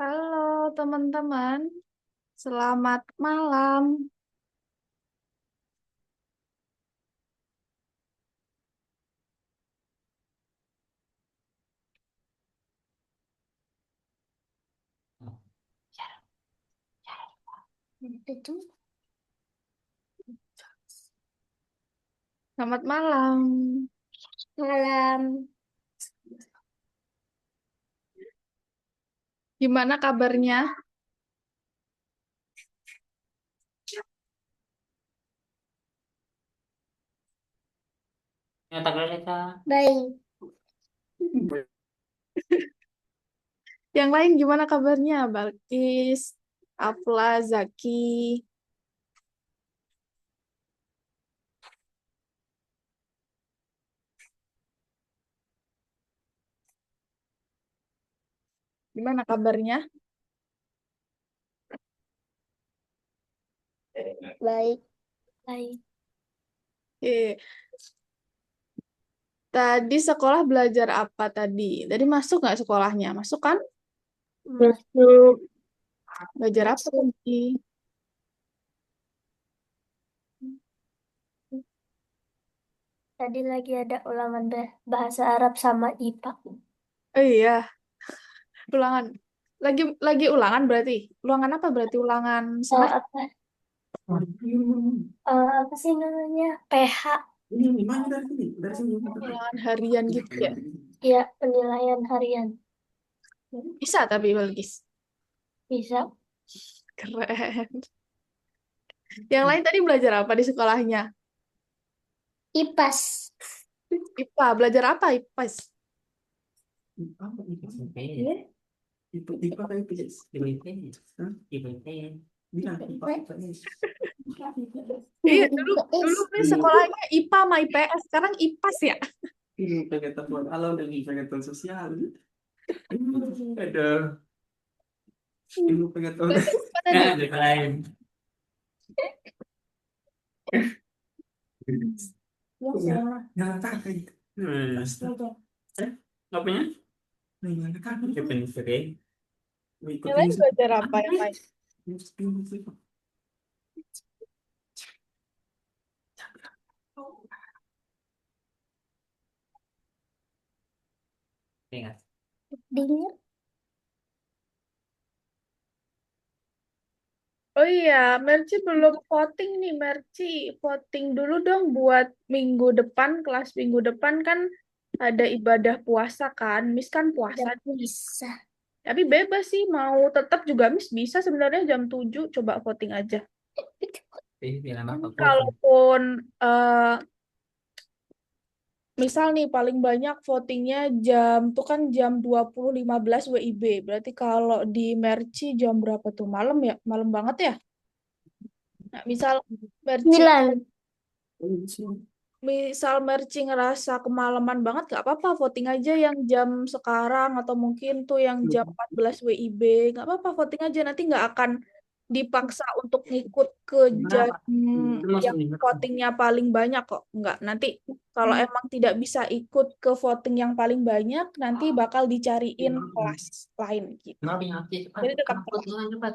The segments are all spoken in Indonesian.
Halo teman-teman, selamat malam. Itu selamat malam. Malam, Gimana kabarnya? Ya, tak boleh, Kak. baik. Yang lain gimana kabarnya? Balkis, Afla, Zaki. Gimana kabarnya? Baik. Baik. Eh, Tadi sekolah belajar apa tadi? Tadi masuk nggak sekolahnya? Masuk kan? Masuk. Belajar apa Masuk. tadi? Tadi lagi ada ulangan bahasa Arab sama IPA. Oh iya, ulangan. Lagi ulangan berarti? Ulangan apa berarti? Ulangan semester? Apa? Apa sih namanya? PH. Ini mana dari sini? Dari sini. Ulangan harian gitu ya? Ya, penilaian harian. Bisa tapi Balkis. Bisa. Keren. Yang lain tadi belajar apa di sekolahnya? IPAS. IPA. Belajar apa IPAS? Apa ini? Iya. Ipa kayak IPS. IPS. Hah? IPS. Bilang IPA. Iya, dulu dulu IPS. nih sekolahnya IPA sama IPS. Sekarang IPAS ya. Ini pengetahuan alam dan pengetahuan sosial. Ada ilmu pengetahuan. Belajar apa tadi? Nah, ada lain. Ya, sama. Jangan takut. Nggak punya? Nah, gimana kan? Ya, pengen. Yang Ikutin lain sih. belajar apa yang lain? Ingat. Dengar. Oh iya, Merci belum voting nih, Merci. Voting dulu dong buat minggu depan, kelas minggu depan kan ada ibadah puasa kan. Miss kan puasa. Tidak bisa. Tapi bebas sih, mau tetap juga Miss bisa sebenarnya jam 7. Coba voting aja. Bilang apa? Kalaupun misal nih paling banyak votingnya jam tuh kan jam 20.15 WIB. Berarti kalau di Merci jam berapa tuh? Malam ya? Malam banget ya? Nah, Merci 9. misal Merci ngerasa kemalaman banget gak apa-apa voting aja yang jam sekarang atau mungkin tuh yang jam 14 WIB. Gak apa-apa voting aja nanti nggak akan dipaksa untuk ngikut ke jam Itu masuk yang nih. votingnya paling banyak kok. Nggak, nanti kalau emang tidak bisa ikut ke voting yang paling banyak, nanti bakal dicariin kelas lain gitu. Kenapa yang aktif? Jadi tetap Kenapa kelas. tuh cepat?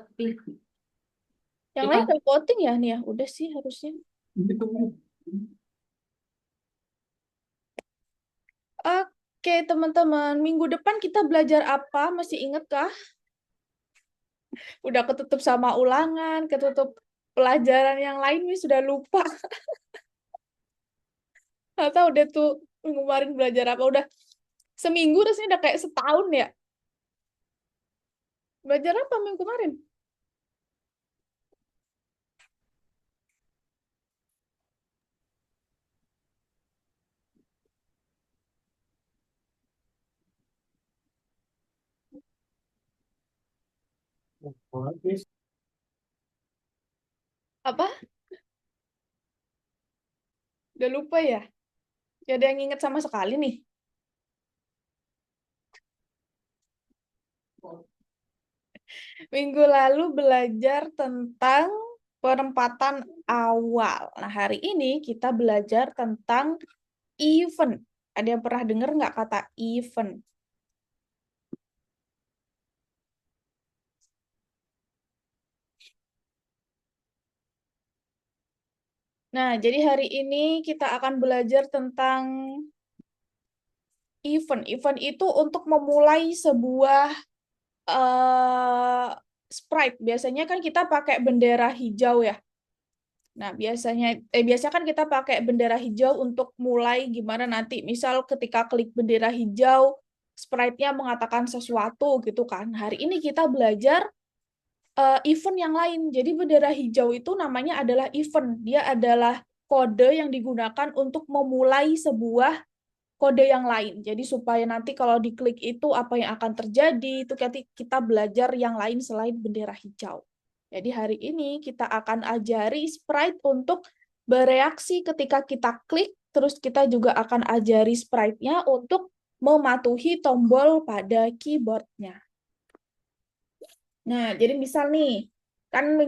Yang lain Cepat. udah voting ya nih ya? Udah sih harusnya. Oke teman-teman, minggu depan kita belajar apa? Masih inget kah? Udah ketutup sama ulangan, ketutup pelajaran yang lain, nih sudah lupa. Atau udah tuh minggu kemarin belajar apa? Udah seminggu rasanya udah kayak setahun ya. Belajar apa minggu kemarin? Apa? Udah lupa ya? Gak ada yang inget sama sekali nih. Minggu lalu belajar tentang penempatan awal. Nah, hari ini kita belajar tentang event. Ada yang pernah dengar nggak kata event? Nah, jadi hari ini kita akan belajar tentang event. Event itu untuk memulai sebuah sprite. Biasanya kan kita pakai bendera hijau ya. Nah, biasa kan kita pakai bendera hijau untuk mulai gimana nanti. Misal ketika klik bendera hijau, sprite-nya mengatakan sesuatu gitu kan. Hari ini kita belajar event yang lain. Jadi bendera hijau itu namanya adalah event. Dia adalah kode yang digunakan untuk memulai sebuah kode yang lain. Jadi supaya nanti kalau diklik itu apa yang akan terjadi, itu nanti kita belajar yang lain selain bendera hijau. Jadi hari ini kita akan ajari sprite untuk bereaksi ketika kita klik, terus kita juga akan ajari sprite-nya untuk mematuhi tombol pada keyboard-nya. Nah, jadi misal nih, kan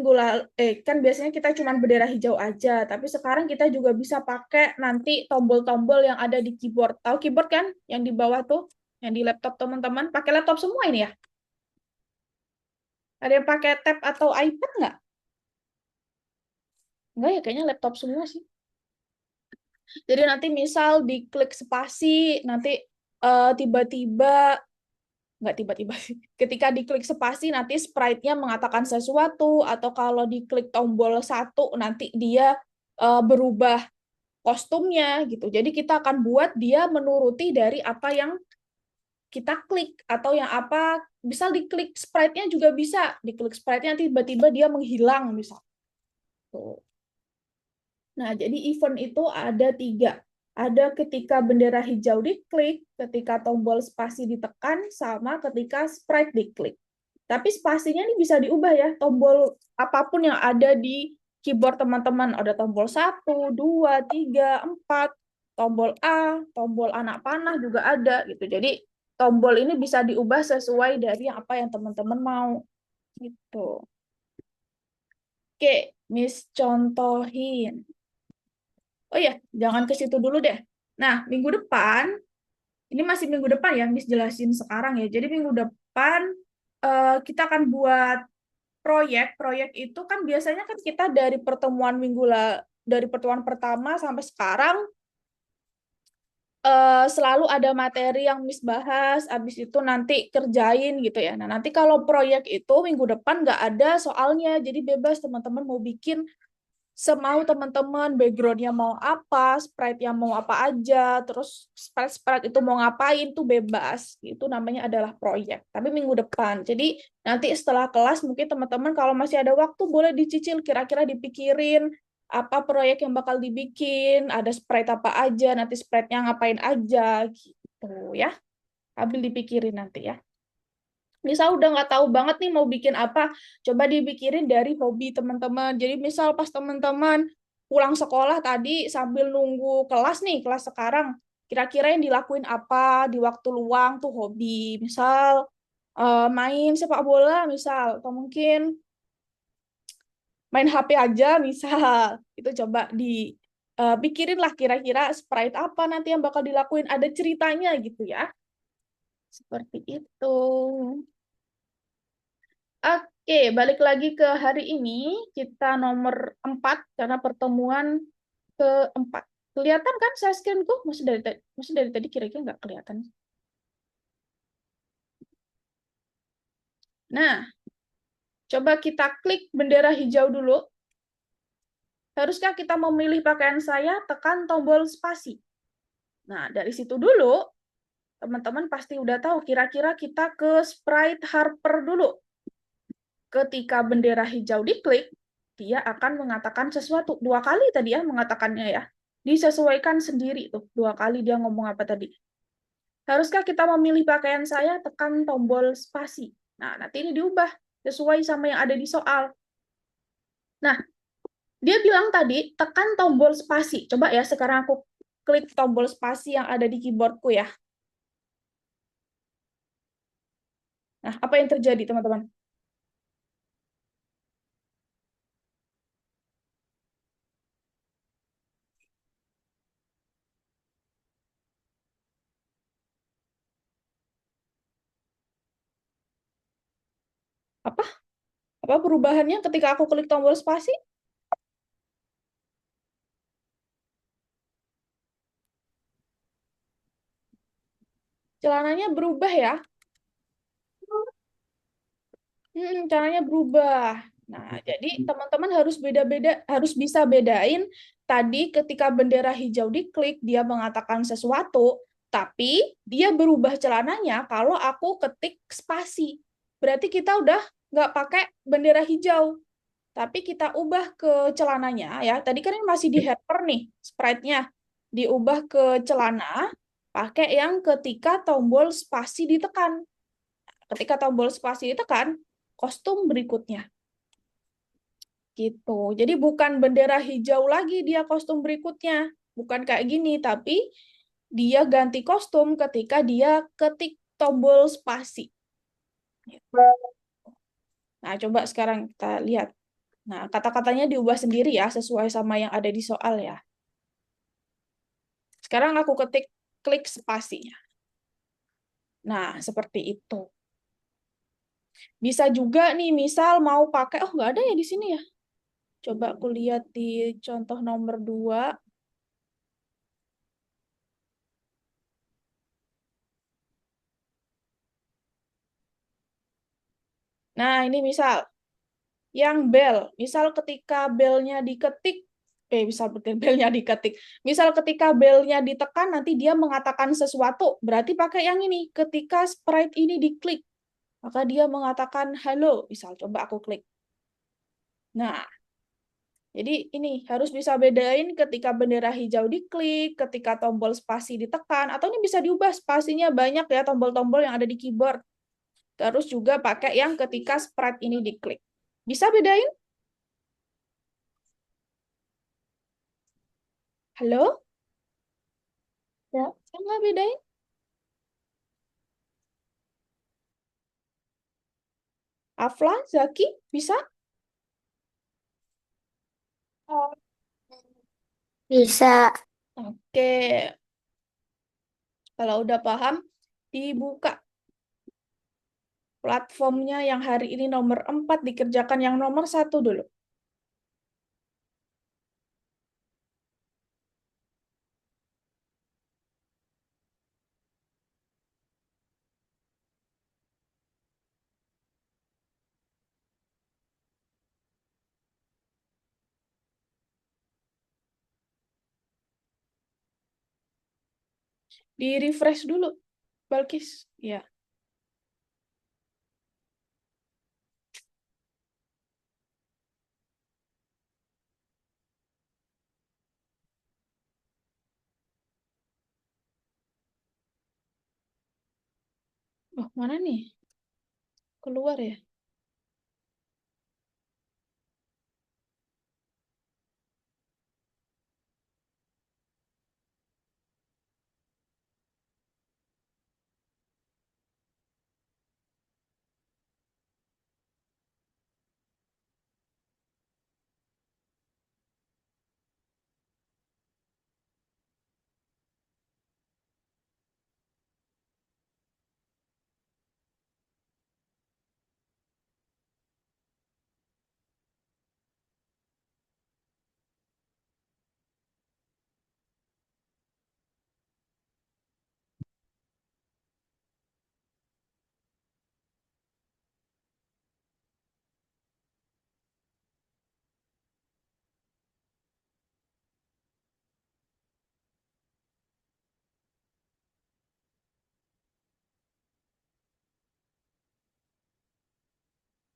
biasanya kita cuma bendera hijau aja, tapi sekarang kita juga bisa pakai nanti tombol-tombol yang ada di keyboard. Tahu keyboard kan? Yang di bawah tuh, yang di laptop teman-teman. Pakai laptop semua ini ya? Ada yang pakai tab atau iPad nggak? Nggak ya, kayaknya laptop semua sih. Jadi nanti misal diklik spasi, nanti tiba-tiba nggak tiba-tiba sih. Ketika diklik spasi nanti sprite-nya mengatakan sesuatu, atau kalau diklik tombol satu nanti dia berubah kostumnya gitu. Jadi kita akan buat dia menuruti dari apa yang kita klik, atau yang apa misal diklik sprite-nya juga bisa. Diklik sprite-nya tiba-tiba dia menghilang misal. Tuh. Nah, jadi event itu ada 3. Ada ketika bendera hijau diklik, ketika tombol spasi ditekan, sama ketika sprite diklik. Tapi spasinya ini bisa diubah ya, tombol apapun yang ada di keyboard teman-teman. Ada tombol 1, 2, 3, 4, tombol A, tombol anak panah juga ada gitu. Jadi tombol ini bisa diubah sesuai dari apa yang teman-teman mau. Gitu. Oke, Miss contohin. Oh iya, jangan ke situ dulu deh. Nah, minggu depan, ini masih minggu depan ya, Miss jelasin sekarang ya. Jadi minggu depan kita akan buat proyek. Proyek itu kan biasanya kan kita dari pertemuan pertama sampai sekarang selalu ada materi yang Miss bahas, habis itu nanti kerjain gitu ya. Nah, nanti kalau proyek itu minggu depan nggak ada soalnya, jadi bebas teman-teman mau bikin semau teman-teman, background-nya mau apa, sprite-nya mau apa aja, terus sprite itu mau ngapain tuh bebas. Itu namanya adalah proyek. Tapi minggu depan. Jadi nanti setelah kelas mungkin teman-teman kalau masih ada waktu boleh dicicil, kira-kira dipikirin apa proyek yang bakal dibikin, ada sprite apa aja, nanti sprite-nya ngapain aja gitu ya. Ambil dipikirin nanti ya. Misal udah nggak tahu banget nih mau bikin apa, coba dipikirin dari hobi teman-teman. Jadi misal pas teman-teman pulang sekolah tadi sambil nunggu kelas nih, kelas sekarang, kira-kira yang dilakuin apa di waktu luang tuh hobi. Misal main sepak bola misal, atau mungkin main HP aja misal. Itu coba pikirin lah kira-kira sprite apa nanti yang bakal dilakuin, ada ceritanya gitu ya. Seperti itu. Oke, balik lagi ke hari ini. Kita nomor 4, karena pertemuan keempat. Kelihatan kan saya screenku? Masih dari tadi kira-kira nggak kelihatan. Nah, coba kita klik bendera hijau dulu. Haruskah kita memilih pakaian saya? Tekan tombol spasi. Nah, dari situ dulu, teman-teman pasti udah tahu kira-kira kita ke sprite Harper dulu. Ketika bendera hijau diklik, dia akan mengatakan sesuatu. 2 kali tadi ya mengatakannya ya. Disesuaikan sendiri tuh. 2 kali dia ngomong apa tadi. Haruskah kita memilih pakaian saya? Tekan tombol spasi. Nah, nanti ini diubah sesuai sama yang ada di soal. Nah, dia bilang tadi tekan tombol spasi. Coba ya sekarang aku klik tombol spasi yang ada di keyboardku ya. Nah, apa yang terjadi teman-teman? Apa? Apa perubahannya ketika aku klik tombol spasi? Celananya berubah ya. Caranya berubah. Nah, jadi teman-teman harus bisa bedain tadi ketika bendera hijau diklik dia mengatakan sesuatu, tapi dia berubah celananya kalau aku ketik spasi. Berarti kita udah nggak pakai bendera hijau, tapi kita ubah ke celananya ya. Tadi kan ini masih di helper nih, sprite-nya. Diubah ke celana, pakai yang ketika tombol spasi ditekan. Ketika tombol spasi ditekan, kostum berikutnya. Gitu. Jadi bukan bendera hijau lagi dia kostum berikutnya. Bukan kayak gini, tapi dia ganti kostum ketika dia ketik tombol spasi. Nah, coba sekarang kita lihat. Nah, kata-katanya diubah sendiri ya, sesuai sama yang ada di soal ya. Sekarang aku ketik klik spasinya. Nah, seperti itu. Bisa juga nih, misal mau pakai, oh nggak ada ya di sini ya. Coba aku lihat di contoh nomor 2. Nah, ini misal yang bel. Misal ketika belnya diketik, misal belnya diketik. Misal ketika belnya ditekan, nanti dia mengatakan sesuatu. Berarti pakai yang ini. Ketika sprite ini diklik, maka dia mengatakan halo. Misal, coba aku klik. Nah, jadi ini harus bisa bedain ketika bendera hijau diklik, ketika tombol spasi ditekan, atau ini bisa diubah spasinya banyak ya tombol-tombol yang ada di keyboard. Terus juga pakai yang ketika sprite ini diklik. Bisa bedain? Halo? Ya, Saya nggak bedain? Afla, Zaki, bisa? bisa. Oke, kalau udah paham, dibuka platformnya yang hari ini nomor 4, dikerjakan yang nomor 1 dulu. Di-refresh dulu, Balkis. Ya. Oh, mana nih? Keluar ya?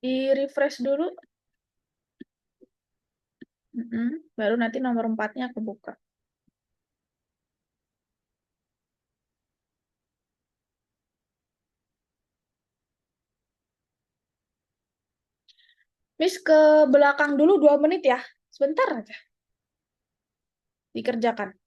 Di-refresh dulu. Baru nanti nomor 4-nya kebuka. Miss ke belakang dulu 2 menit ya. Sebentar aja. Dikerjakan.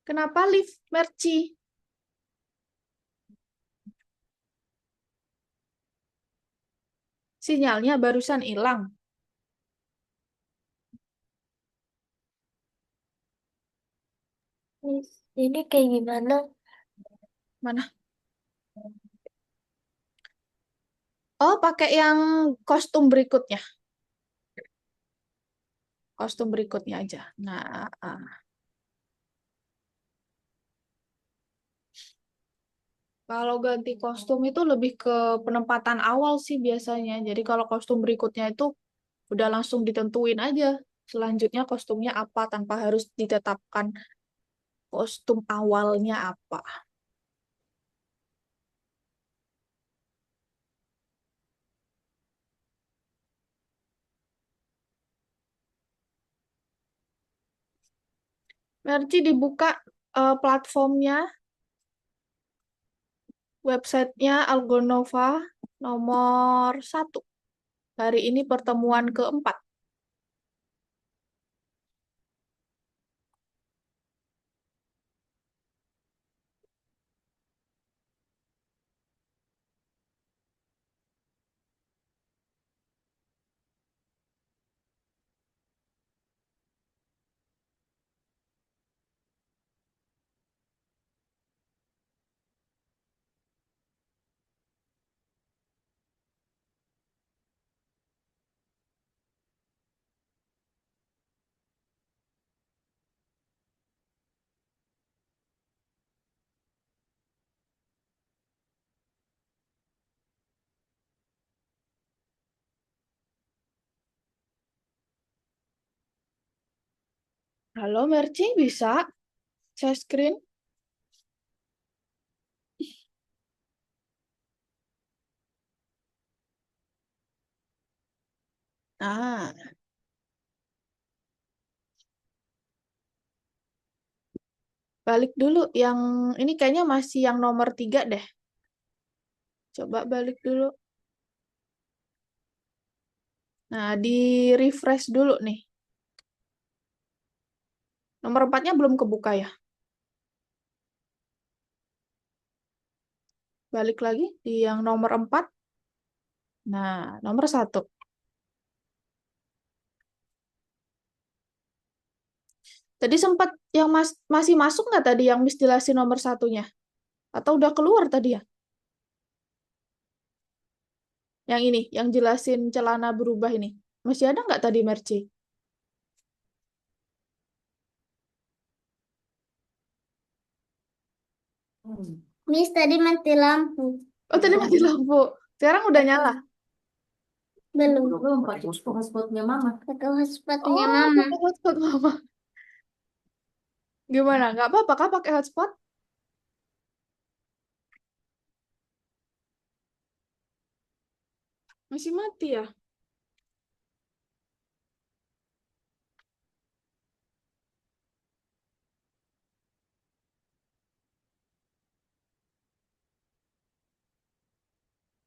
Kenapa lift, Merci? Sinyalnya barusan hilang. Miss, ini kayak gimana? Mana? Oh, pakai yang kostum berikutnya. Kostum berikutnya aja. Nah, kalau ganti kostum itu lebih ke penempatan awal sih biasanya. Jadi kalau kostum berikutnya itu udah langsung ditentuin aja. Selanjutnya kostumnya apa tanpa harus ditetapkan kostum awalnya apa. Merci dibuka platformnya, websitenya Algonova nomor 1. Hari ini pertemuan keempat. Halo Merci, bisa share screen? Nah, balik dulu. Yang ini kayaknya masih yang nomor 3 deh. Coba balik dulu. Nah, di refresh dulu nih. Nomor 4-nya belum kebuka ya. Balik lagi di yang nomor 4. Nah, nomor 1. Tadi sempat yang masih masuk nggak tadi yang Miss jelasin nomor 1-nya? Atau udah keluar tadi ya? Yang ini, yang jelasin celana berubah ini. Masih ada nggak tadi Merci? Miss, tadi mati lampu. Oh, tadi mati lampu. Sekarang udah nyala. Belum. Belum pakai hotspotnya mama. Pakai hotspotnya Oh, mama. pakai hotspot mama. Gimana? Nggak apa-apa kah pakai hotspot? Masih mati ya?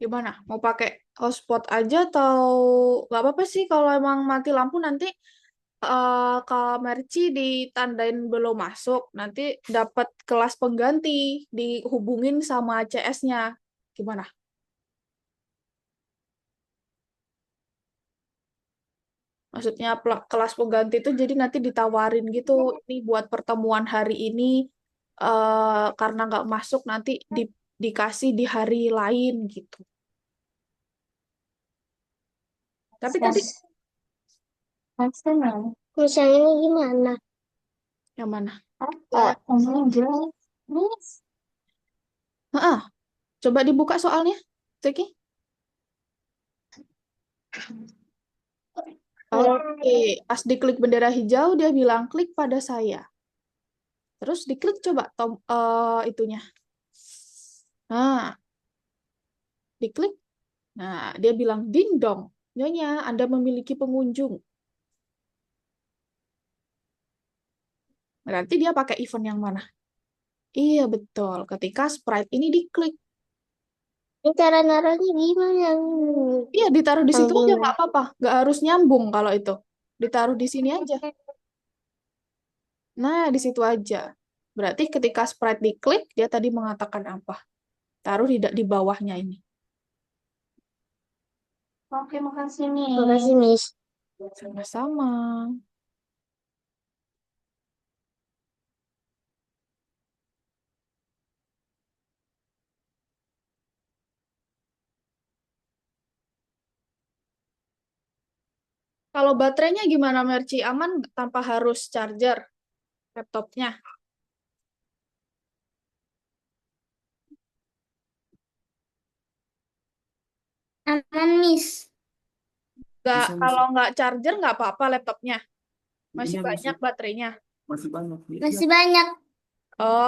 Gimana? Mau pakai hotspot aja atau nggak apa-apa sih kalau emang mati lampu nanti kalau Merci ditandain belum masuk, nanti dapat kelas pengganti, dihubungin sama CS-nya. Gimana? Maksudnya kelas pengganti itu jadi nanti ditawarin gitu, ini buat pertemuan hari ini, karena nggak masuk nanti dikasih di hari lain gitu. Tapi tadi Misalnya ini gimana? yang mana? Miss. Heeh, coba dibuka soalnya, Ceki. Oke, pas diklik bendera hijau dia bilang klik pada saya. Terus diklik coba itunya. Nah, diklik. Nah, dia bilang ding dong. Nyonya, Anda memiliki pengunjung. Berarti dia pakai event yang mana? Iya, betul. Ketika sprite ini diklik. Ini cara naruhnya gimana? Iya, ditaruh di situ aja Tanggung. nggak apa-apa. Nggak harus nyambung kalau itu. Ditaruh di sini aja. Nah, di situ aja. Berarti ketika sprite diklik, dia tadi mengatakan apa? Taruh di bawahnya ini. Oke, makasih nih. Makasih, Miss. Sama-sama. Kalau baterainya gimana, Merci? Aman tanpa harus charger laptopnya? Aman, Miss. Nggak, Bisa, kalau bisa. nggak charger nggak apa-apa laptopnya. Masih Iya, bisa. banyak baterainya. Masih banyak. Masih banyak.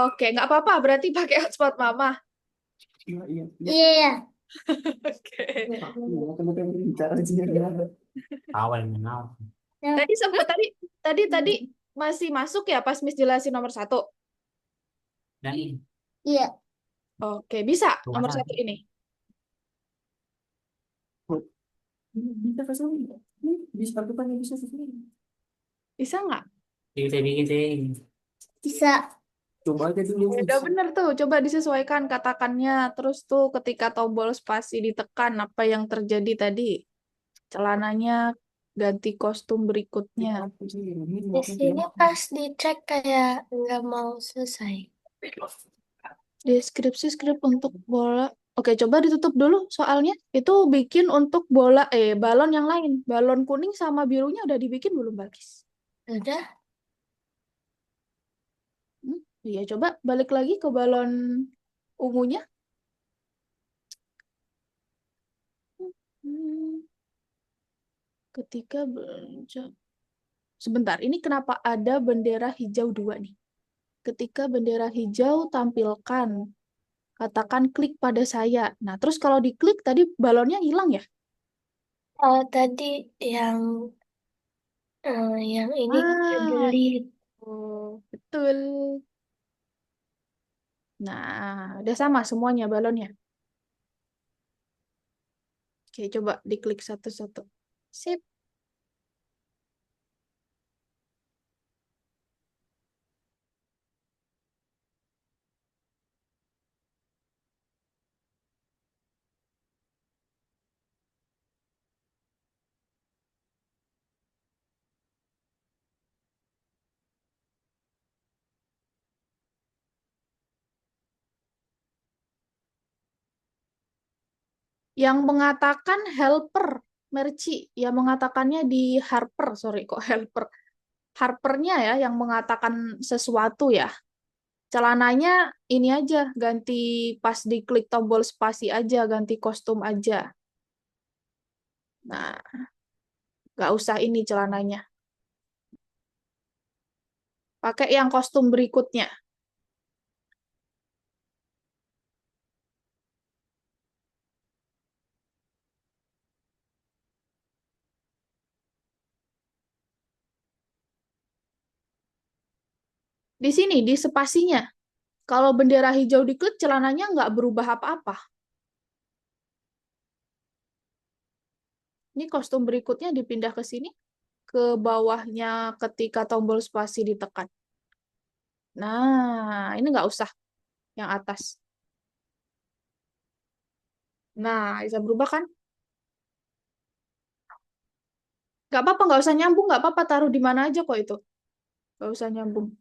Oke, nggak apa-apa. Berarti pakai hotspot mama. Iya, iya, iya. Iya, iya. Oke. Iya, teman-teman bicara aja. Awal mengenal. Ya. Tadi sempat tadi masih masuk ya pas Miss jelasin nomor satu. Dan ini. Iya. Oke, bisa nomor Tuhan. satu ini. Bisa kasih. Bisa lakukan yang bisa sesuai. Bisa nggak? Bisa bikin sih. Bisa. Coba aja dulu. Udah bener tuh, coba disesuaikan katakannya. Terus tuh ketika tombol spasi ditekan, apa yang terjadi tadi? Celananya ganti kostum berikutnya. Di sini pas dicek kayak nggak mau selesai. Deskripsi skrip untuk bola. Oke, coba ditutup dulu soalnya. Itu bikin untuk balon yang lain. Balon kuning sama birunya udah dibikin belum, Bagis? Udah. Iya, coba balik lagi ke balon ungunya. Hmm, ketika sebentar, ini kenapa ada bendera hijau dua nih? Ketika bendera hijau tampilkan, katakan klik pada saya. Nah, terus kalau diklik tadi balonnya hilang ya? Oh, tadi yang yang ini kita Ah, delete. oh, betul. Nah, udah sama semuanya balonnya. Oke, coba diklik satu-satu. Sip. Yang mengatakan helper, Merci. Yang mengatakannya di Harper, sorry kok helper. Harpernya ya yang mengatakan sesuatu ya. Celananya ini aja, ganti pas diklik tombol spasi aja, ganti kostum aja. Nah, nggak usah ini celananya. Pakai yang kostum berikutnya. Di sini, di spasinya. Kalau bendera hijau diklik, celananya nggak berubah apa-apa. Ini kostum berikutnya dipindah ke sini, ke bawahnya ketika tombol spasi ditekan. Nah, ini nggak usah yang atas. Nah, bisa berubah kan? Nggak apa-apa, nggak usah nyambung, nggak apa-apa, taruh di mana aja kok itu. Nggak usah nyambung.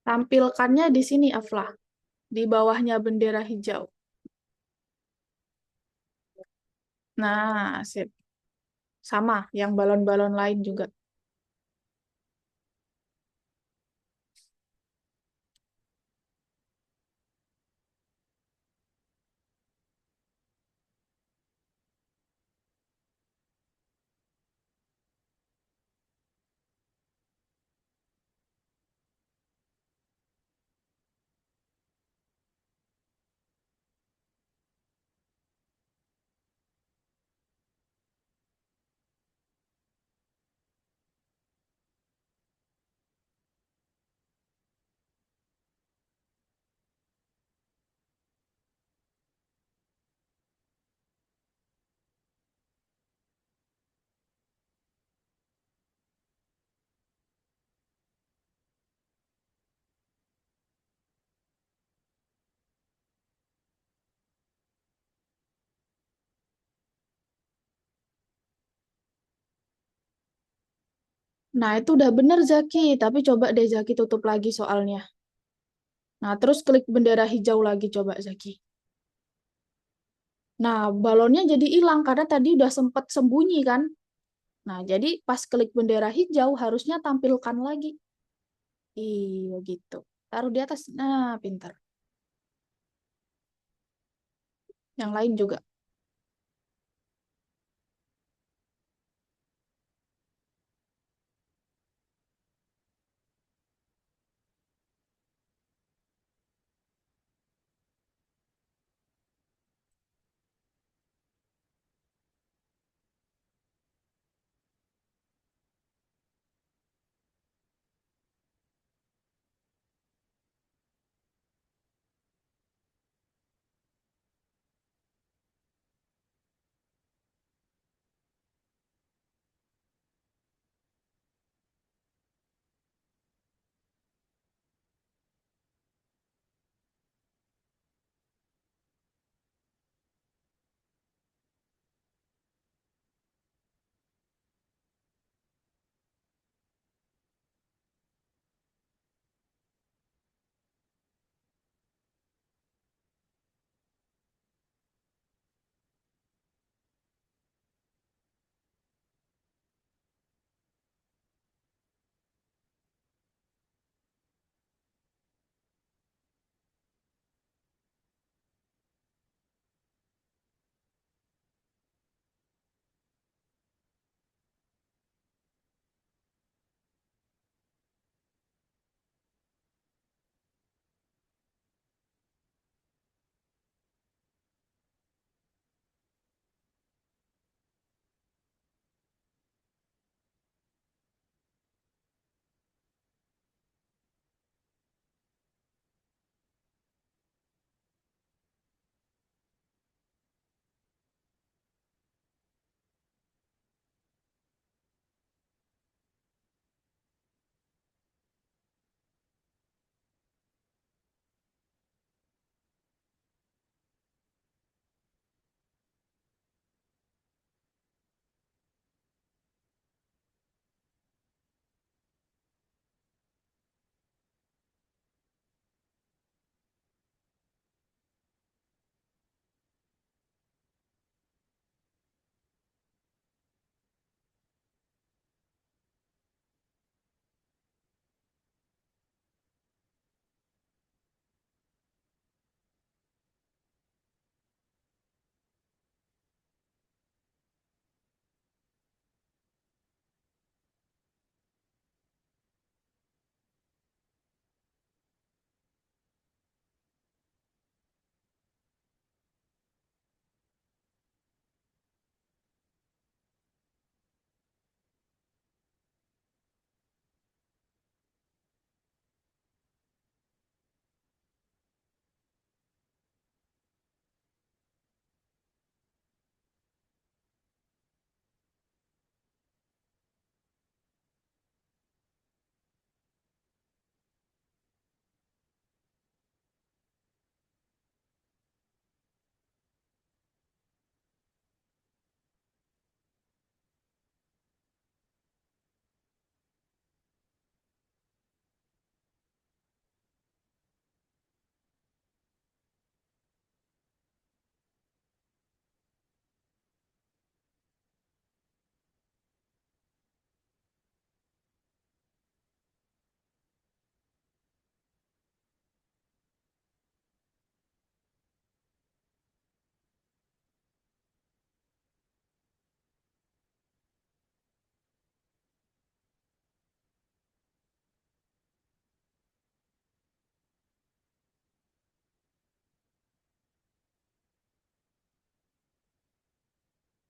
Tampilkannya di sini, Aflah. Di bawahnya bendera hijau. Nah, sip. Sama, yang balon-balon lain juga. Nah, itu udah bener, Zaki. Tapi coba deh Zaki tutup lagi soalnya. Nah, terus klik bendera hijau lagi coba, Zaki. Nah, balonnya jadi hilang karena tadi udah sempet sembunyi kan. Nah, jadi pas klik bendera hijau harusnya tampilkan lagi. Iya gitu. Taruh di atas. Nah, pintar. Yang lain juga.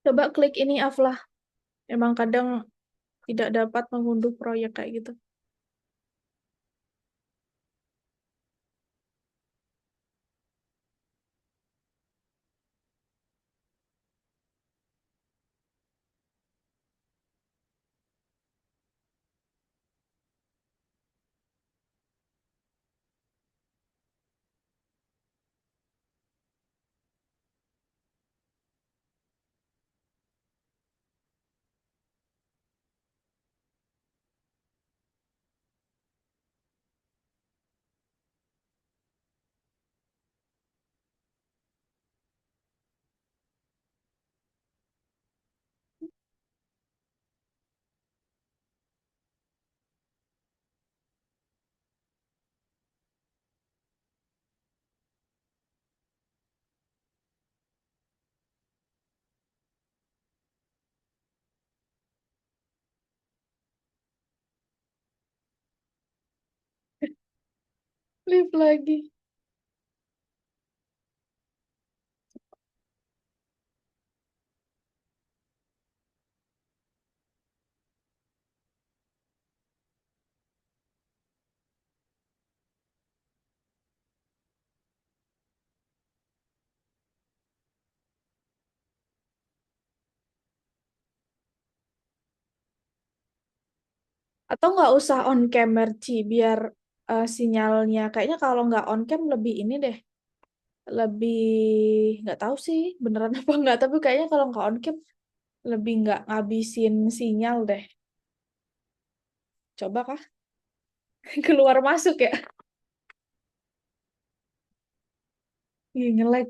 Coba klik ini Aflah. Emang kadang tidak dapat mengunduh proyek kayak gitu. Live lagi. Atau nggak usah on cam Merci biar sinyalnya. Kayaknya kalau nggak on cam lebih ini deh. Lebih nggak tahu sih beneran apa nggak. Tapi kayaknya kalau nggak on cam lebih nggak ngabisin sinyal deh. Coba kah? Keluar masuk ya? Ih, nge-lag.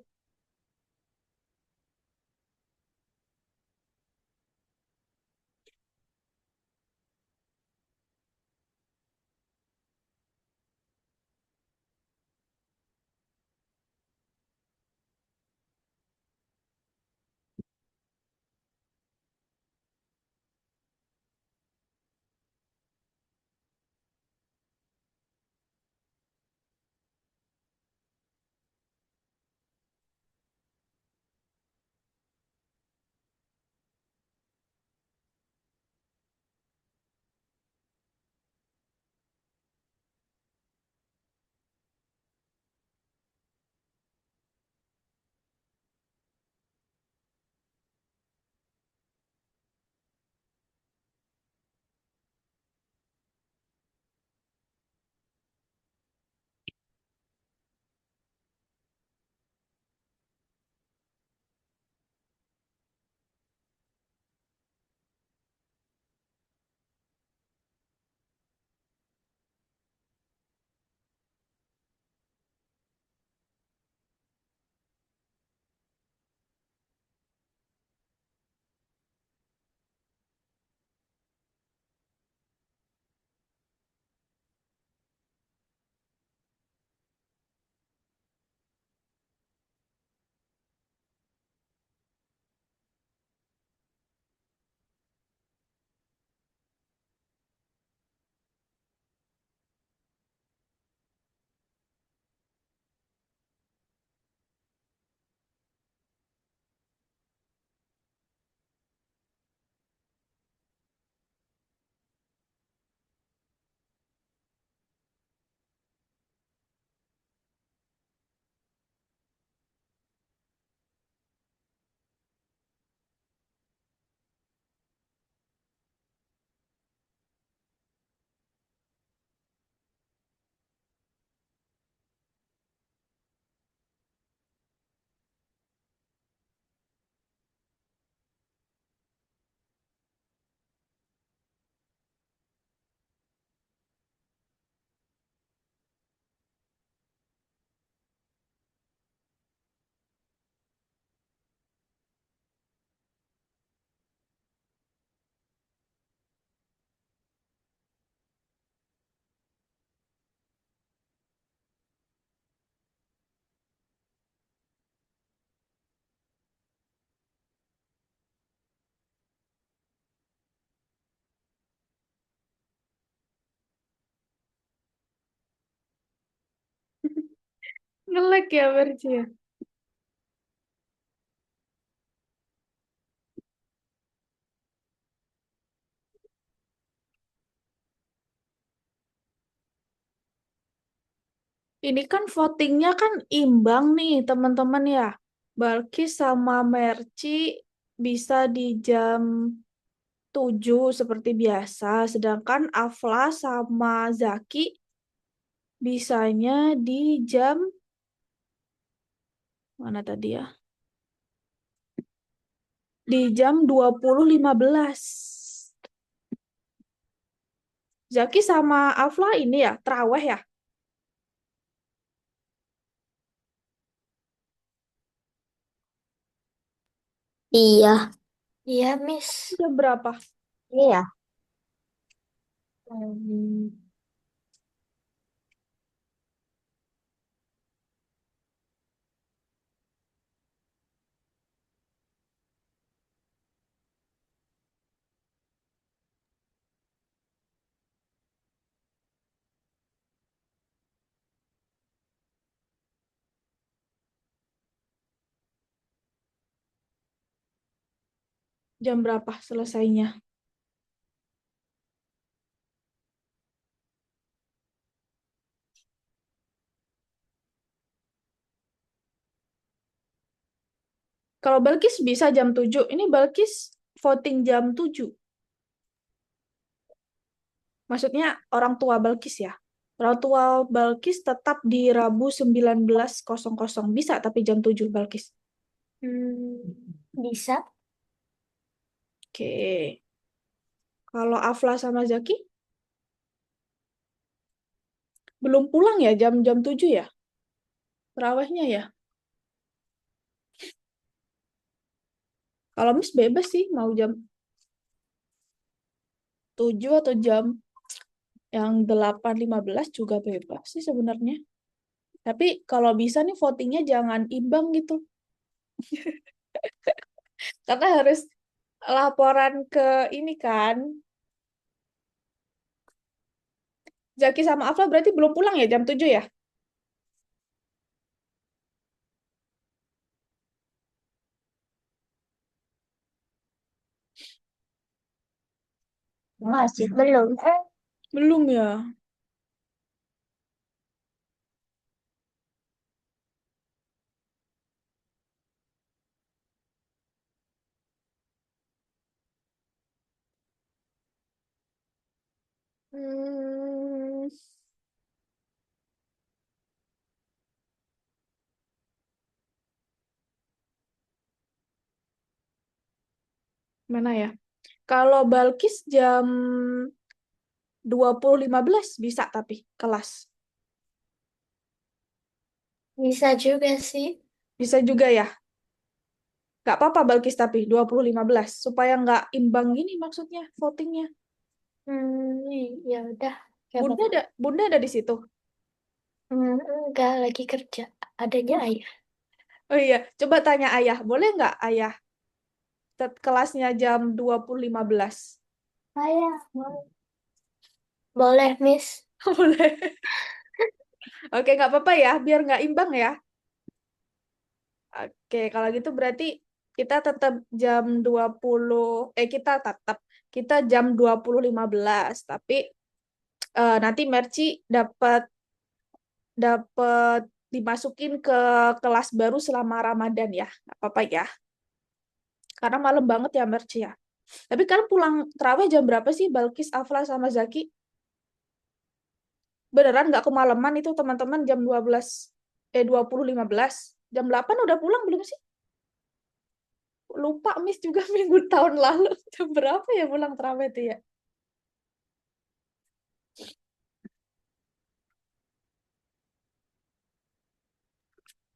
Nge-lag ya Merci ya? Ini kan votingnya kan imbang nih teman-teman ya. Balkis sama Mercy bisa di jam 7 seperti biasa. Sedangkan Afla sama Zaki bisanya di jam mana tadi ya? Di jam 20.15. Zaki sama Afla ini ya, terawih ya? Iya. Iya, Miss. Jam berapa? Iya. Hmm, Jam berapa selesainya? Kalau Balkis bisa jam 7. Ini Balkis voting jam 7. Maksudnya orang tua Balkis ya. Orang tua Balkis tetap di Rabu 19.00. Bisa tapi jam 7 Balkis. bisa. Oke. Kalau Afla sama Zaki belum pulang ya jam-jam 7 ya? Terawihnya ya? Kalau Miss bebas sih mau jam 7 atau jam yang 8.15 juga bebas sih sebenarnya. Tapi kalau bisa nih votingnya jangan imbang gitu. Karena harus laporan ke ini kan. Zaki sama Afla berarti belum pulang ya jam 7 ya? Masih belum. Belum ya. Hmm, mana ya? Kalau Balkis jam 20.15 bisa tapi kelas. Bisa juga sih. Bisa juga ya? Nggak apa-apa Balkis tapi 20.15 supaya nggak imbang gini maksudnya votingnya. Ya udah. Gak Bunda apa-apa. ada Bunda ada di situ. Enggak lagi kerja. Adanya Oh, ayah. oh iya, coba tanya ayah, boleh nggak ayah kelasnya jam 20.15? Ayah. Boleh, Miss. Boleh. Oke, nggak apa-apa ya, biar nggak imbang ya. Oke, kalau gitu berarti kita tetap jam 20, kita jam 20.15, tapi nanti Merci dapat dapat dimasukin ke kelas baru selama Ramadan ya. Nggak apa-apa ya. Karena malam banget ya Merci ya. Tapi kalian pulang terawih jam berapa sih Balkis, Afla sama Zaki? Beneran nggak kemalaman itu teman-teman jam 20.15. Jam 8 udah pulang belum sih? Lupa Miss juga minggu tahun lalu jam berapa ya pulang terawih itu ya?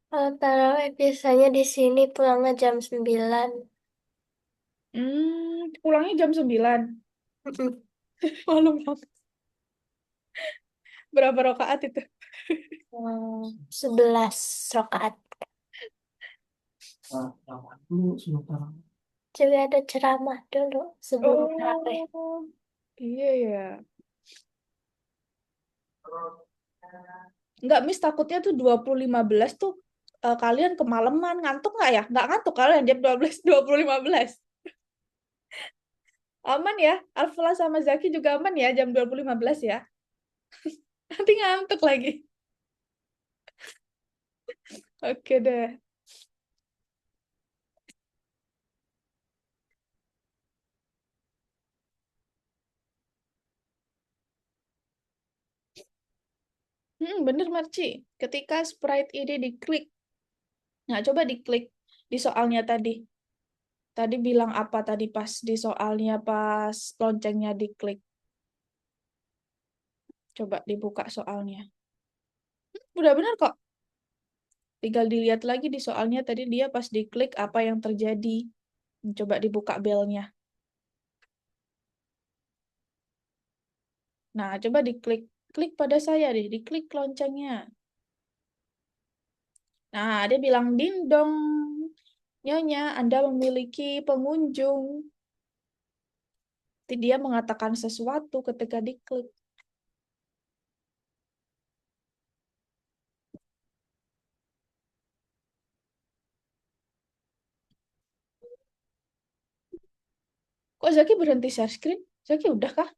Kalau tarawih biasanya di sini pulangnya jam 9. Pulangnya jam 9. Mm-mm. Malam banget. Berapa rakaat itu? 11 rakaat. Dulu sebentar. Juga ada ceramah dulu sebelum tarawih. Oh, iya ya. Enggak, Miss, takutnya tuh 20.15 tuh kalian kemalaman, ngantuk nggak ya? Nggak ngantuk kalian jam 12, 20.15. Aman ya? Alfala sama Zaki juga aman ya jam 20.15 ya? Nanti ngantuk lagi. Oke deh. Bener, Marci. Ketika sprite ini diklik. Nah, coba diklik di soalnya tadi. Tadi bilang apa tadi pas di soalnya pas loncengnya diklik. Coba dibuka soalnya. Udah bener kok. Tinggal dilihat lagi di soalnya tadi dia pas diklik apa yang terjadi. Coba dibuka belnya. Nah, coba diklik. Klik pada saya deh, diklik loncengnya. Nah, dia bilang ding dong. Nyonya, Anda memiliki pengunjung. Nanti dia mengatakan sesuatu ketika diklik. Kok Zaki berhenti share screen? Zaki udah kah?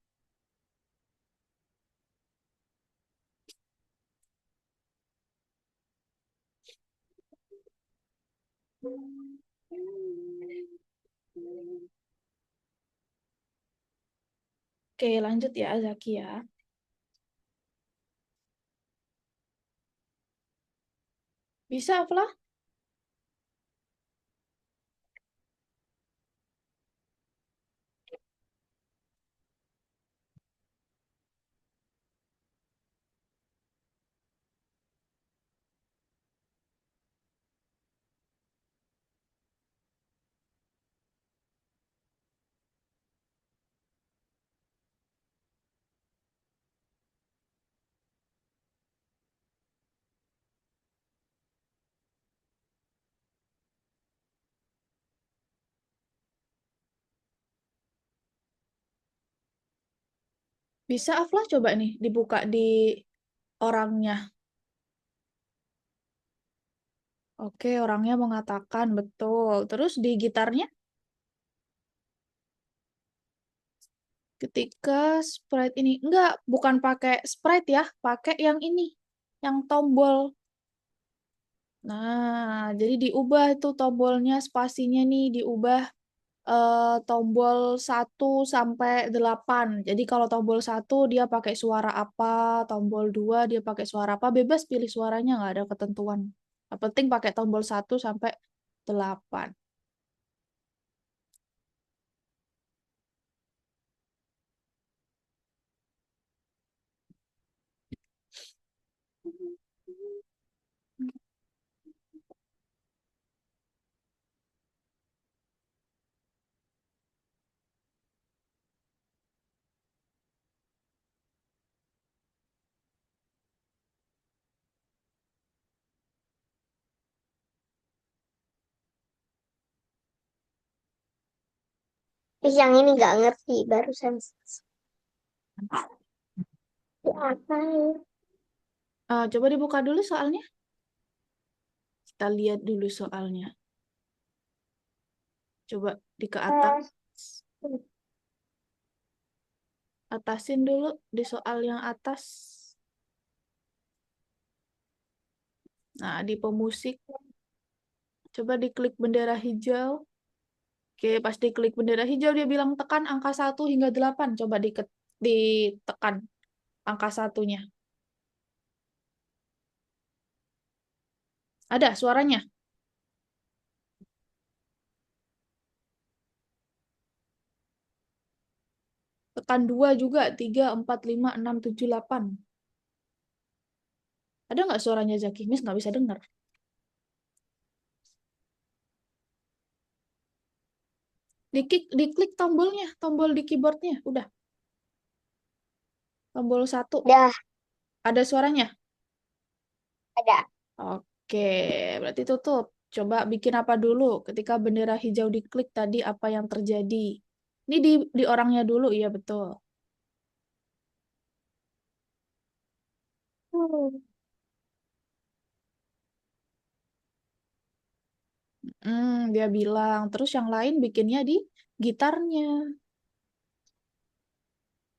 Oke, lanjut ya Zaki ya. Bisa, Afla? Bisa, Afla? Coba nih dibuka di orangnya. Oke, orangnya mengatakan betul. Terus di gitarnya? Ketika sprite ini. Enggak, bukan pakai sprite ya. Pakai yang ini. Yang tombol. Nah, jadi diubah itu tombolnya, spasinya nih diubah tombol 1 sampai 8. Jadi kalau tombol 1 dia pakai suara apa, tombol 2 dia pakai suara apa, bebas pilih suaranya, nggak ada ketentuan. Yang penting pakai tombol 1 sampai 8. Yang ini nggak ngerti barusan. Apa ya? Coba dibuka dulu soalnya. Kita lihat dulu soalnya. Coba di ke atas. Atasin dulu di soal yang atas. Nah, di pemusik. Coba diklik bendera hijau. Oke, pas diklik bendera hijau dia bilang tekan angka 1 hingga 8. Coba ditekan angka satunya. Ada suaranya. Tekan 2 juga. 3, 4, 5, 6, 7, 8. Ada nggak suaranya Zaki? Miss nggak bisa dengar. Diklik tombolnya, tombol di keyboardnya. Udah. Tombol 1. Dah Ada suaranya? ada. Oke, berarti tutup. Coba bikin apa dulu? Ketika bendera hijau diklik tadi apa yang terjadi? Ini di orangnya dulu, iya betul. Hmm. Dia bilang. Terus yang lain bikinnya di gitarnya.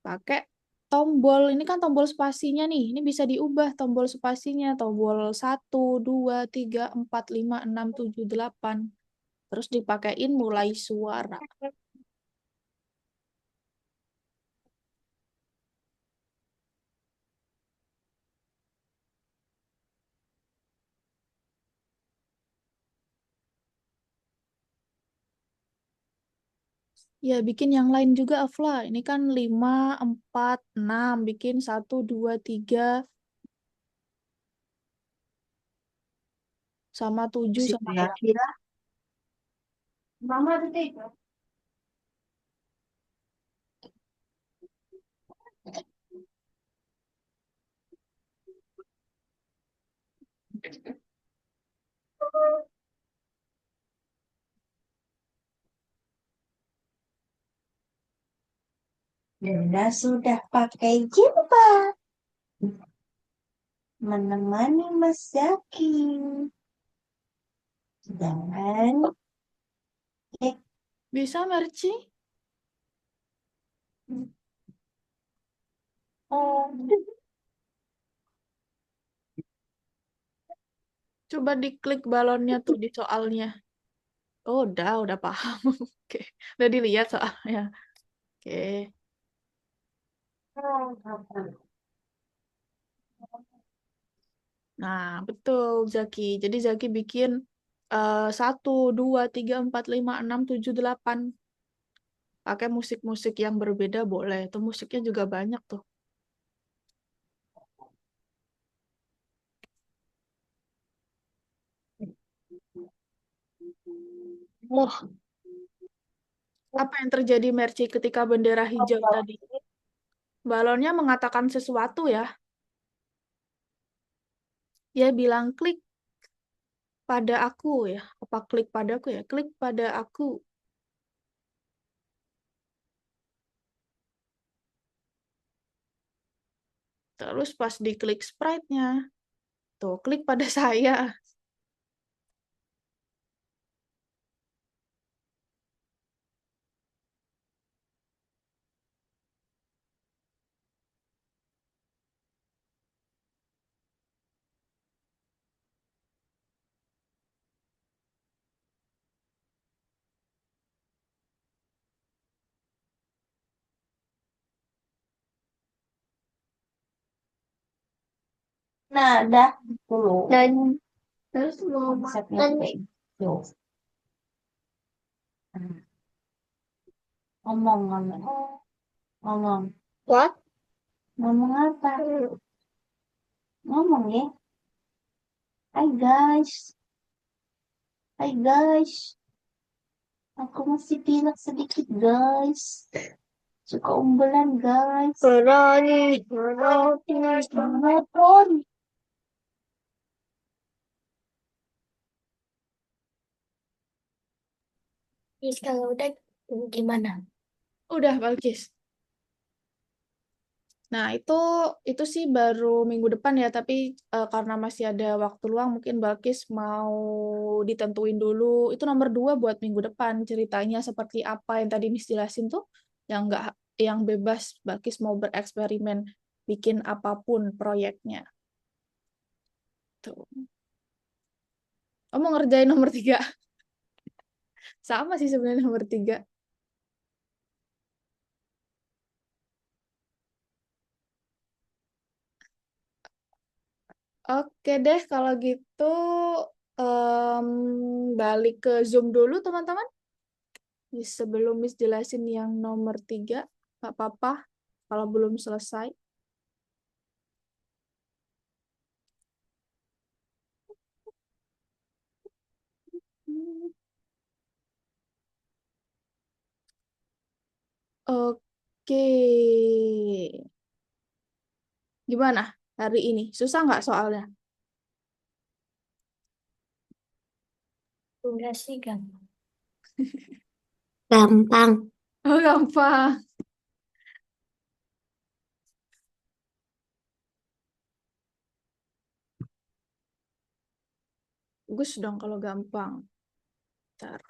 Pakai tombol, ini kan tombol spasinya nih. Ini bisa diubah tombol spasinya. Tombol 1, 2, 3, 4, 5, 6, 7, 8. Terus dipakein mulai suara. Ya, bikin yang lain juga, Afla. Ini kan 5, 4, 6. Bikin 1, 2, 3, sama 7, sama 8. Kira Mama titik. Bunda sudah pakai jilbab menemani Mas Zaki. Jangan Bisa, Merci? Coba diklik balonnya tuh di soalnya. Oh, udah paham. Oke, udah dilihat soalnya. Oke. Nah, betul, Zaki. Jadi Zaki bikin 1, 2, 3, 4, 5, 6, 7, 8. Pakai musik-musik yang berbeda boleh. Itu musiknya juga banyak tuh. Wah, apa yang terjadi, Merci, ketika bendera hijau tadi? Balonnya mengatakan sesuatu ya. Dia bilang klik pada aku ya. Apa klik padaku ya? Klik pada aku. Terus pas diklik sprite-nya, tuh klik pada saya. Nah, dah dulu. Dan terus mau Konsepnya makan kayak gitu. Ngomong, ngomong, ngomong, what? ngomong apa? Ngomong ya. Hai guys, hai guys. Aku masih pilek sedikit guys. Suka umbelan guys. Berani, berani. Telepon. Terus kalau udah gimana? Udah, Balkis. Nah, itu sih baru minggu depan ya, tapi karena masih ada waktu luang, mungkin Balkis mau ditentuin dulu. Itu nomor 2 buat minggu depan. Ceritanya seperti apa yang tadi Miss jelasin tuh, yang nggak, yang bebas, Balkis mau bereksperimen, bikin apapun proyeknya. Tuh. Oh, mau ngerjain nomor 3. Sama sih sebenarnya nomor 3. Oke deh, kalau gitu em, balik ke Zoom dulu, teman-teman. Sebelum Miss jelasin yang nomor 3, nggak apa-apa kalau belum selesai. Oke. Gimana hari ini? Susah nggak soalnya? Enggak sih, gampang. Gampang. Oh, gampang. Bagus dong kalau gampang. Ntar.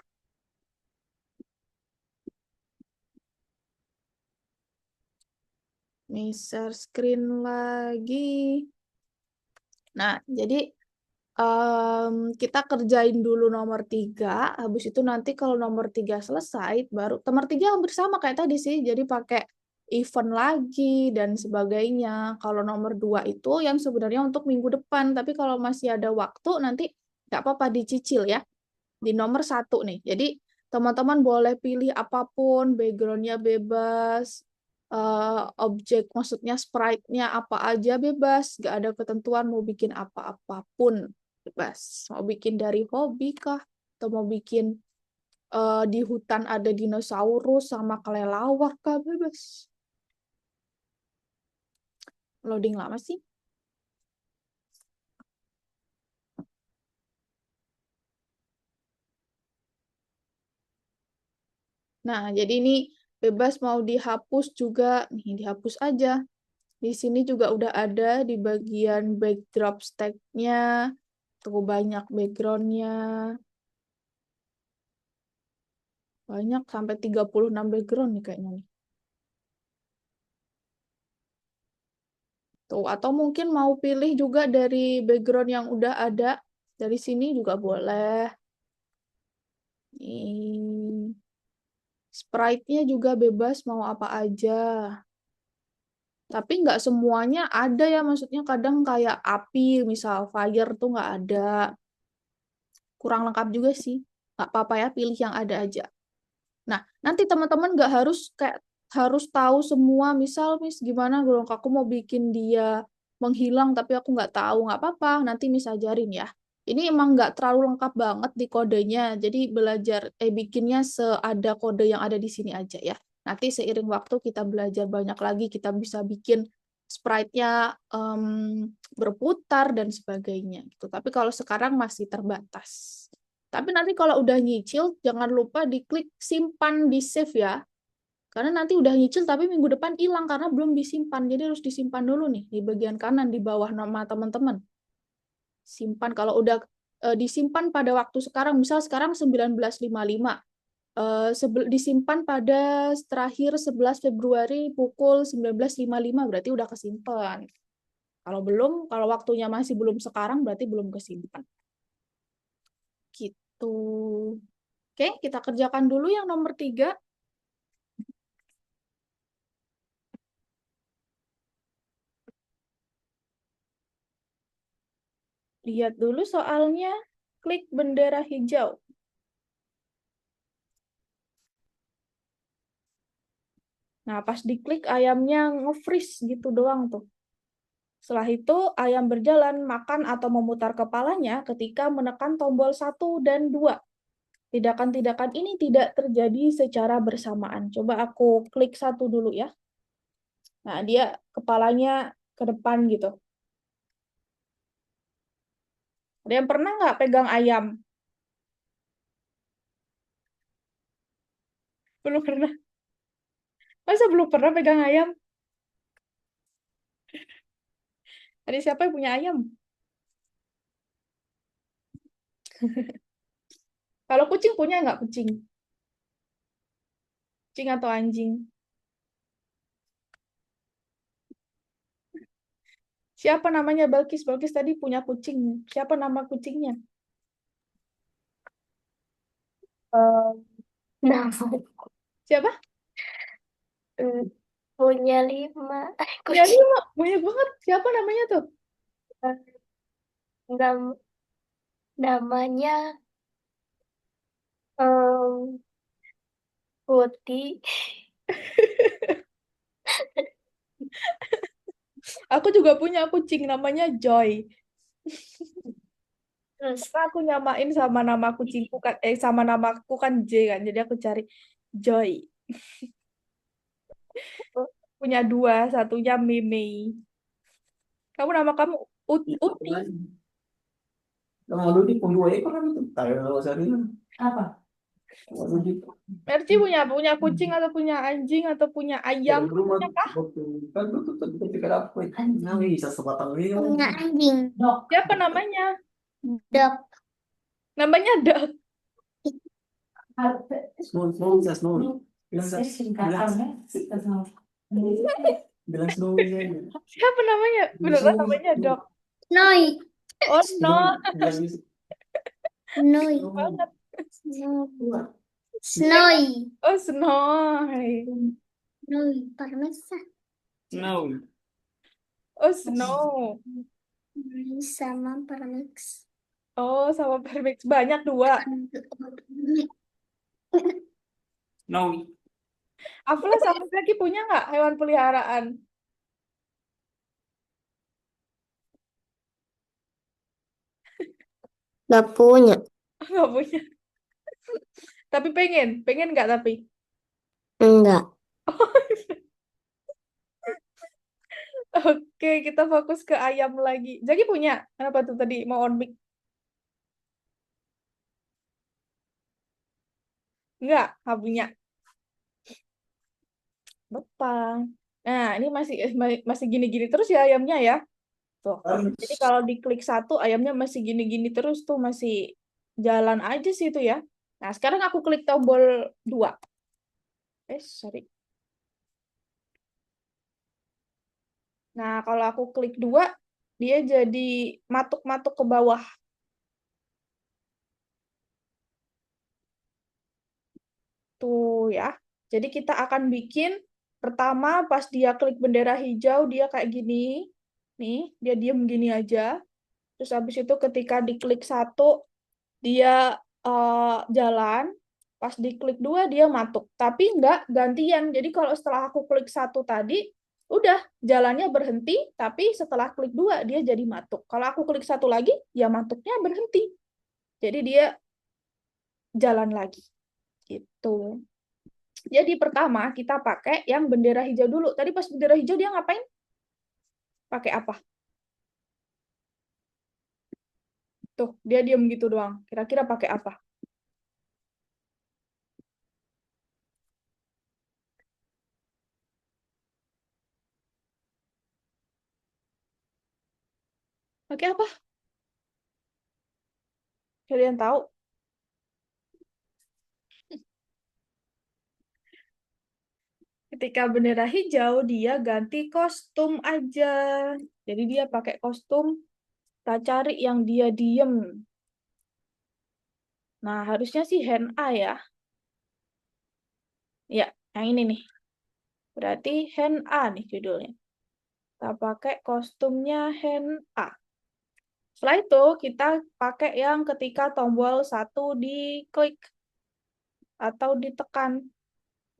Nih share screen lagi. Nah, jadi kita kerjain dulu nomor 3, habis itu nanti kalau nomor 3 selesai, baru nomor 3 hampir sama kayak tadi sih, jadi pakai event lagi dan sebagainya. Kalau nomor 2 itu yang sebenarnya untuk minggu depan, tapi kalau masih ada waktu nanti nggak apa-apa dicicil ya. Di nomor 1 nih, jadi teman-teman boleh pilih apapun, background-nya bebas, objek maksudnya sprite-nya apa aja bebas, nggak ada ketentuan mau bikin apa-apapun bebas. Mau bikin dari hobi kah? Atau mau bikin di hutan ada dinosaurus sama kelelawar kah? Bebas. Loading lama sih. Nah, jadi ini bebas mau dihapus juga. Nih, dihapus aja. Di sini juga udah ada di bagian backdrop stack-nya. Tuh banyak background-nya. Banyak sampai 36 background nih kayaknya nih. Tuh, atau mungkin mau pilih juga dari background yang udah ada. Dari sini juga boleh. Nih. Sprite-nya juga bebas mau apa aja. Tapi nggak semuanya ada ya, maksudnya kadang kayak api, misal fire tuh nggak ada. Kurang lengkap juga sih. Nggak apa-apa ya, pilih yang ada aja. Nah, nanti teman-teman nggak harus kayak harus tahu semua. Misal, gimana kalau aku mau bikin dia menghilang tapi aku nggak tahu, nggak apa-apa. Nanti ajarin ya. Ini emang nggak terlalu lengkap banget di kodenya. Jadi bikinnya seada kode yang ada di sini aja ya. Nanti seiring waktu kita belajar banyak lagi, kita bisa bikin sprite-nya berputar dan sebagainya gitu. Tapi kalau sekarang masih terbatas. Tapi nanti kalau udah nyicil, jangan lupa diklik simpan di save ya. Karena nanti udah nyicil tapi minggu depan hilang karena belum disimpan. Jadi harus disimpan dulu nih di bagian kanan di bawah nama teman-teman. Simpan kalau udah disimpan pada waktu sekarang, misal sekarang 19.55. Disimpan pada terakhir 11 Februari pukul 19.55 berarti udah kesimpan. Kalau belum, kalau waktunya masih belum sekarang berarti belum kesimpan. Gitu. Oke, kita kerjakan dulu yang nomor 3. Lihat dulu soalnya, klik bendera hijau. Nah, pas diklik ayamnya nge-freeze gitu doang tuh. Setelah itu, ayam berjalan, makan atau memutar kepalanya ketika menekan tombol 1 dan 2. Tindakan-tindakan ini tidak terjadi secara bersamaan. Coba aku klik 1 dulu ya. Nah, dia kepalanya ke depan gitu. Ada yang pernah nggak pegang ayam? Belum pernah. Masa belum pernah pegang ayam? Ada siapa yang punya ayam? Kalau kucing punya nggak kucing? Kucing atau anjing? Siapa namanya Balkis? Balkis tadi punya kucing. Siapa nama kucingnya? Nama Siapa? punya 5 Ya, kucing. banyak banget. Siapa namanya tuh? Nam- namanya em, Putih. Aku juga punya kucing namanya Joy. Terus Karena aku nyamain sama nama kucingku kan, sama namaku kan J kan. Jadi aku cari Joy. Punya 2, satunya Mimi. Nama kamu Uti. Lalu di pun 2 ekor kan itu. Kalau sehari apa? Kalau gitu. Merci punya kucing atau punya anjing atau punya ayam? Dalam rumah Punya kah? waktu kan itu ketika dapet nah bisa sebatang ini Punya anjing. Siapa namanya? Dok. Namanya Dok. Snow bisa snow bilang Bilang Snowy aja. Siapa namanya? Beneran namanya Dok. Noi. Oh no, Bilang Noi. banget. Snowy. Oh Snowy. Noi. Parmesa. Snowy. Oh Snow. Sama Parmex. Oh sama Perfect banyak dua. Snowy. Apalah sama lagi punya nggak hewan peliharaan? Gak punya. Nggak punya. Tapi pengen nggak tapi? Enggak. Oke, kita fokus ke ayam lagi. Jadi punya? Kenapa tuh tadi mau on mic? Nggak punya. Bepang. Nah, ini masih gini-gini terus ya ayamnya ya. Tuh. Jadi kalau diklik satu, ayamnya masih gini-gini terus tuh, masih jalan aja sih itu ya. Nah, sekarang aku klik tombol 2. Sorry. Nah, kalau aku klik 2, dia jadi matuk-matuk ke bawah. Tuh ya. Jadi kita akan bikin pertama pas dia klik bendera hijau, dia kayak gini. Nih, dia diem gini aja. Terus habis itu ketika diklik 1, dia jalan. Pas diklik 2, dia matuk. Tapi nggak gantian. Jadi kalau setelah aku klik 1 tadi, udah jalannya berhenti. Tapi setelah klik 2, dia jadi matuk. Kalau aku klik 1 lagi, ya matuknya berhenti. Jadi dia jalan lagi. Gitu. Jadi pertama kita pakai yang bendera hijau dulu. Tadi pas bendera hijau dia ngapain? Pakai apa? Tuh, dia diam gitu doang. Kira-kira pakai apa? Pakai apa? Kalian tahu? Ketika bendera hijau, dia ganti kostum aja. Jadi dia pakai kostum, kita cari yang dia diem. Nah, harusnya sih hand A ya. Ya, yang ini nih. Berarti hand A nih judulnya. Kita pakai kostumnya hand A. Setelah itu, kita pakai yang ketika tombol 1 diklik atau ditekan.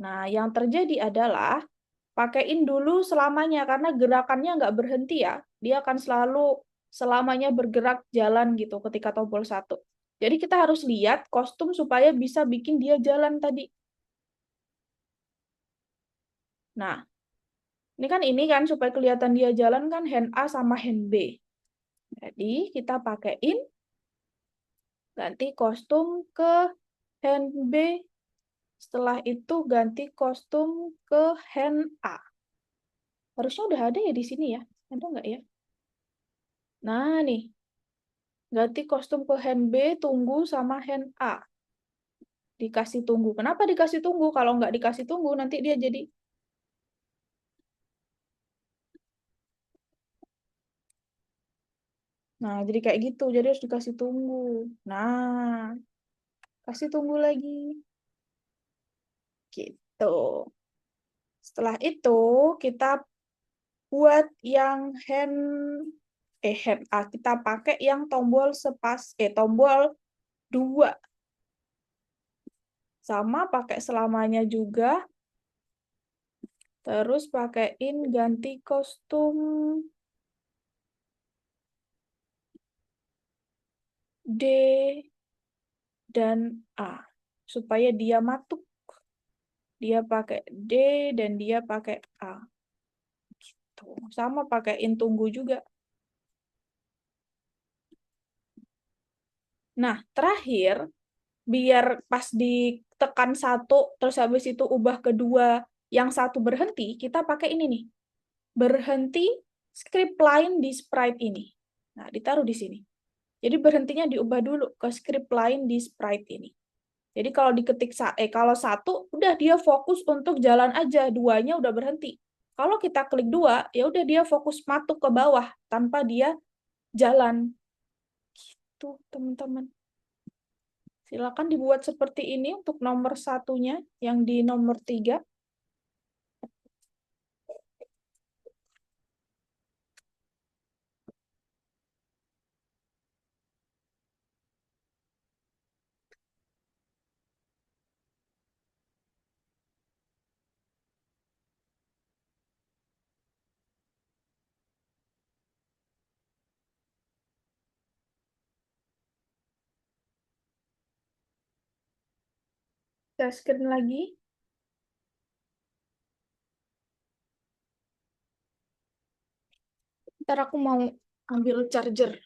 Nah, yang terjadi adalah pakaiin dulu selamanya, karena gerakannya nggak berhenti ya. Dia akan selalu selamanya bergerak jalan gitu ketika tombol 1. Jadi kita harus lihat kostum supaya bisa bikin dia jalan tadi. Nah, ini kan supaya kelihatan dia jalan kan hand A sama hand B. Jadi kita pakaiin, ganti kostum ke hand B. Setelah itu ganti kostum ke hand A. Harusnya udah ada ya di sini ya. Ada nggak ya? Nah, nih. Ganti kostum ke hand B, tunggu sama hand A. Dikasih tunggu. Kenapa dikasih tunggu? Kalau nggak dikasih tunggu, nanti dia jadi... Nah, jadi kayak gitu. Jadi harus dikasih tunggu. Nah, kasih tunggu lagi. Gitu. Setelah itu, kita buat yang hand A. Kita pakai yang tombol tombol 2. Sama pakai selamanya juga. Terus pakaiin ganti kostum D dan A. Supaya dia matuk. Dia pakai D dan dia pakai A. Gitu. Sama pakaiin tunggu juga. Nah, terakhir, biar pas ditekan 1, terus habis itu ubah kedua, yang 1 berhenti, kita pakai ini nih. Berhenti script line di sprite ini. Nah, ditaruh di sini. Jadi berhentinya diubah dulu ke script line di sprite ini. Jadi kalau diketik kalau 1, udah dia fokus untuk jalan aja, 2-nya udah berhenti. Kalau kita klik 2, ya udah dia fokus matuk ke bawah tanpa dia jalan. Gitu, teman-teman. Silakan dibuat seperti ini untuk nomor satunya, yang di nomor 3. Saya screen lagi. Ntar aku mau ambil charger.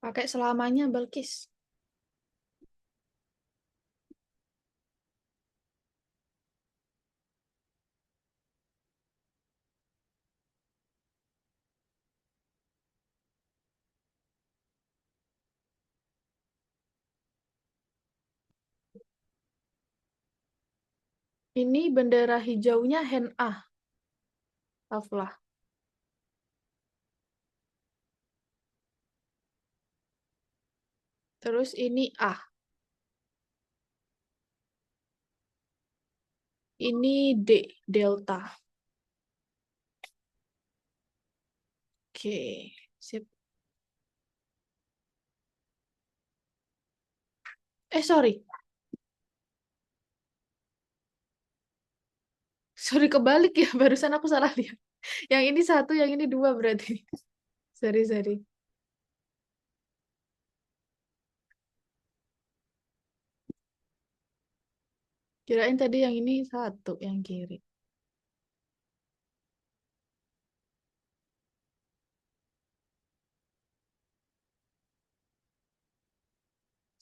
Pakai selamanya, Balkis. Ini bendera hijaunya hand A. Haflah. Terus ini A. Ini D, delta. Oke, sip. Sorry. Sorry, kebalik ya. Barusan aku salah lihat. Yang ini 1, yang ini 2 berarti. Sorry, sorry. Kirain tadi yang ini 1, yang kiri.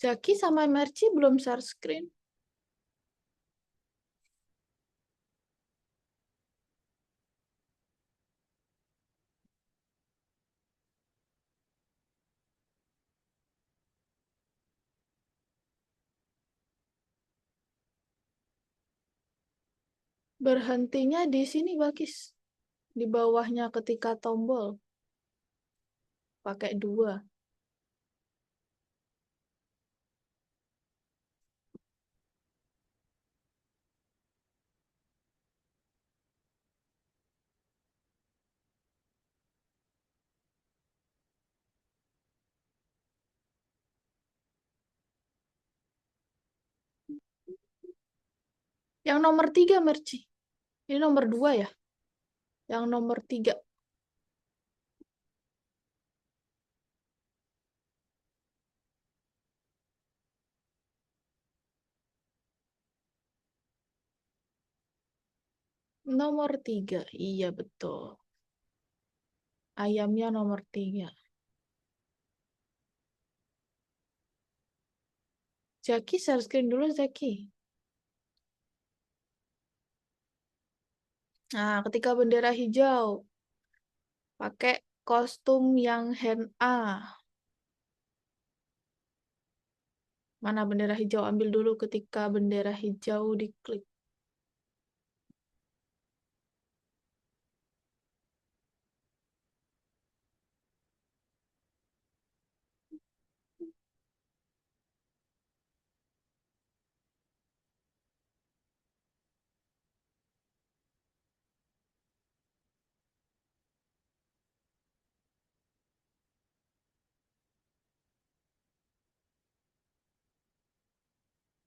Zaki sama Merci belum share screen. Berhentinya di sini, Bakis. Di bawahnya ketika tombol. Pakai 2. Yang nomor 3, Merci. Ini nomor 2 ya? Yang nomor 3. Nomor 3. Iya, betul. Ayamnya nomor 3. Zaki, share screen dulu, Zaki. Nah, ketika bendera hijau, pakai kostum yang hand A. Mana bendera hijau? Ambil dulu ketika bendera hijau diklik.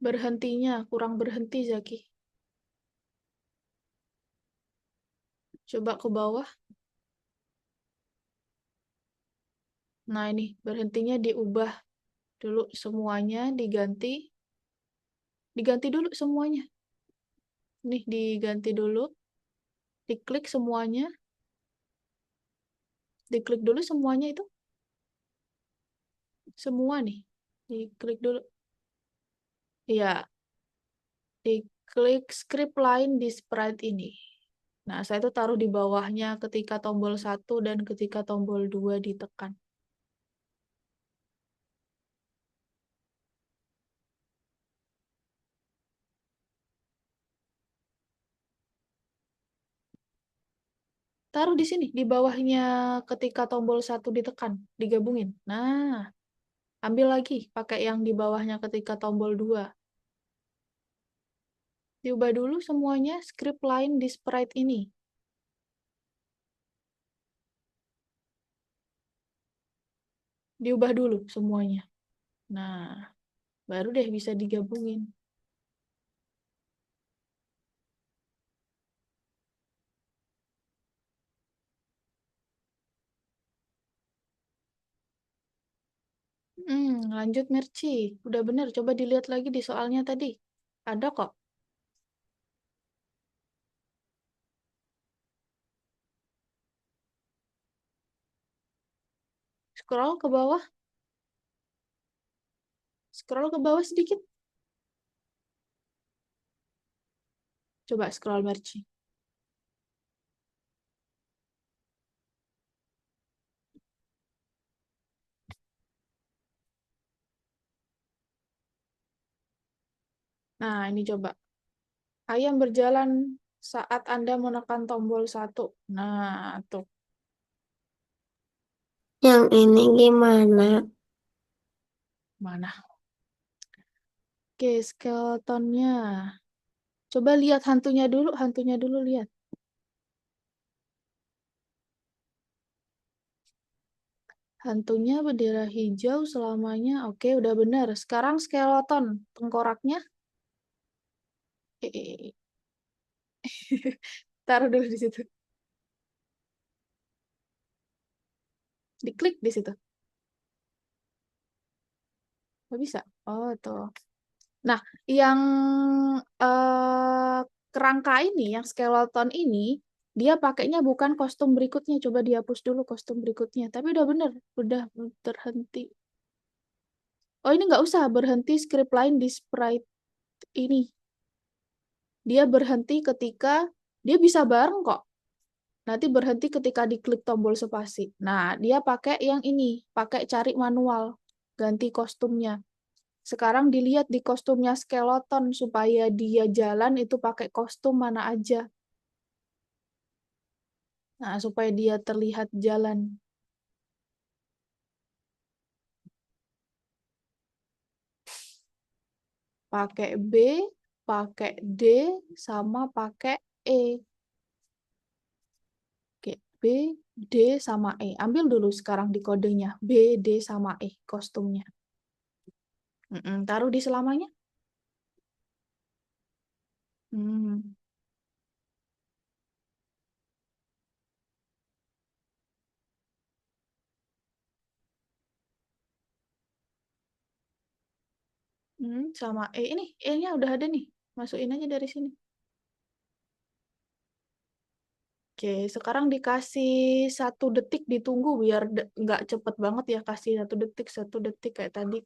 Berhentinya, kurang berhenti, Zaki. Coba ke bawah. Nah, ini berhentinya diubah dulu semuanya, diganti. Diganti dulu semuanya. Nih, diganti dulu. Diklik semuanya. Diklik dulu semuanya itu. Semua nih. Diklik dulu. Iya, diklik script line di sprite ini. Nah, saya itu taruh di bawahnya ketika tombol 1 dan ketika tombol 2 ditekan. Taruh di sini, di bawahnya ketika tombol 1 ditekan, digabungin. Nah, ambil lagi, pakai yang di bawahnya ketika tombol 2. Diubah dulu semuanya script line di sprite ini. Diubah dulu semuanya. Nah, baru deh bisa digabungin. Lanjut Merci. Udah bener, coba dilihat lagi di soalnya tadi. Ada kok. Scroll ke bawah. Scroll ke bawah sedikit. Coba scroll Merci. Nah, ini coba. Ayam berjalan saat Anda menekan tombol 1. Nah, tuh. Yang ini gimana? Mana? Oke, skeletonnya. Coba lihat hantunya dulu lihat. Hantunya bendera hijau selamanya. Oke, udah benar. Sekarang skeleton. Tengkoraknya. Eh. Taruh dulu di situ. Diklik di situ. Nggak bisa. Oh, tuh. Nah, yang kerangka ini, yang skeleton ini, dia pakainya bukan kostum berikutnya. Coba dihapus dulu kostum berikutnya. Tapi udah bener. Udah terhenti. Oh, ini nggak usah berhenti script line di sprite ini. Dia berhenti ketika dia bisa bareng kok. Nanti berhenti ketika diklik tombol spasi. Nah, dia pakai yang ini, pakai cari manual, ganti kostumnya. Sekarang dilihat di kostumnya skeleton supaya dia jalan itu pakai kostum mana aja. Nah, supaya dia terlihat jalan. Pakai B, pakai D, sama pakai E. Oke, B, D, sama E. Ambil dulu sekarang di kodenya. B, D, sama E kostumnya. Taruh di selamanya. Hmm. Sama E. Ini E-nya udah ada nih. Masukin aja dari sini. Oke, sekarang dikasih 1 detik ditunggu biar nggak cepet banget ya. Kasih 1 detik, 1 detik kayak tadi.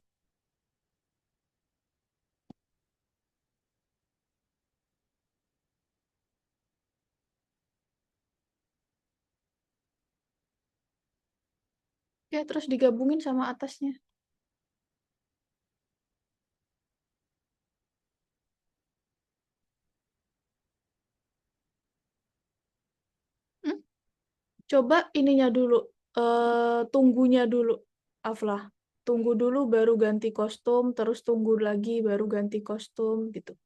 Ya, terus digabungin sama atasnya. Hmm? Coba ininya dulu. Tunggunya dulu, Aflah. Tunggu dulu baru ganti kostum, terus tunggu lagi baru ganti kostum gitu.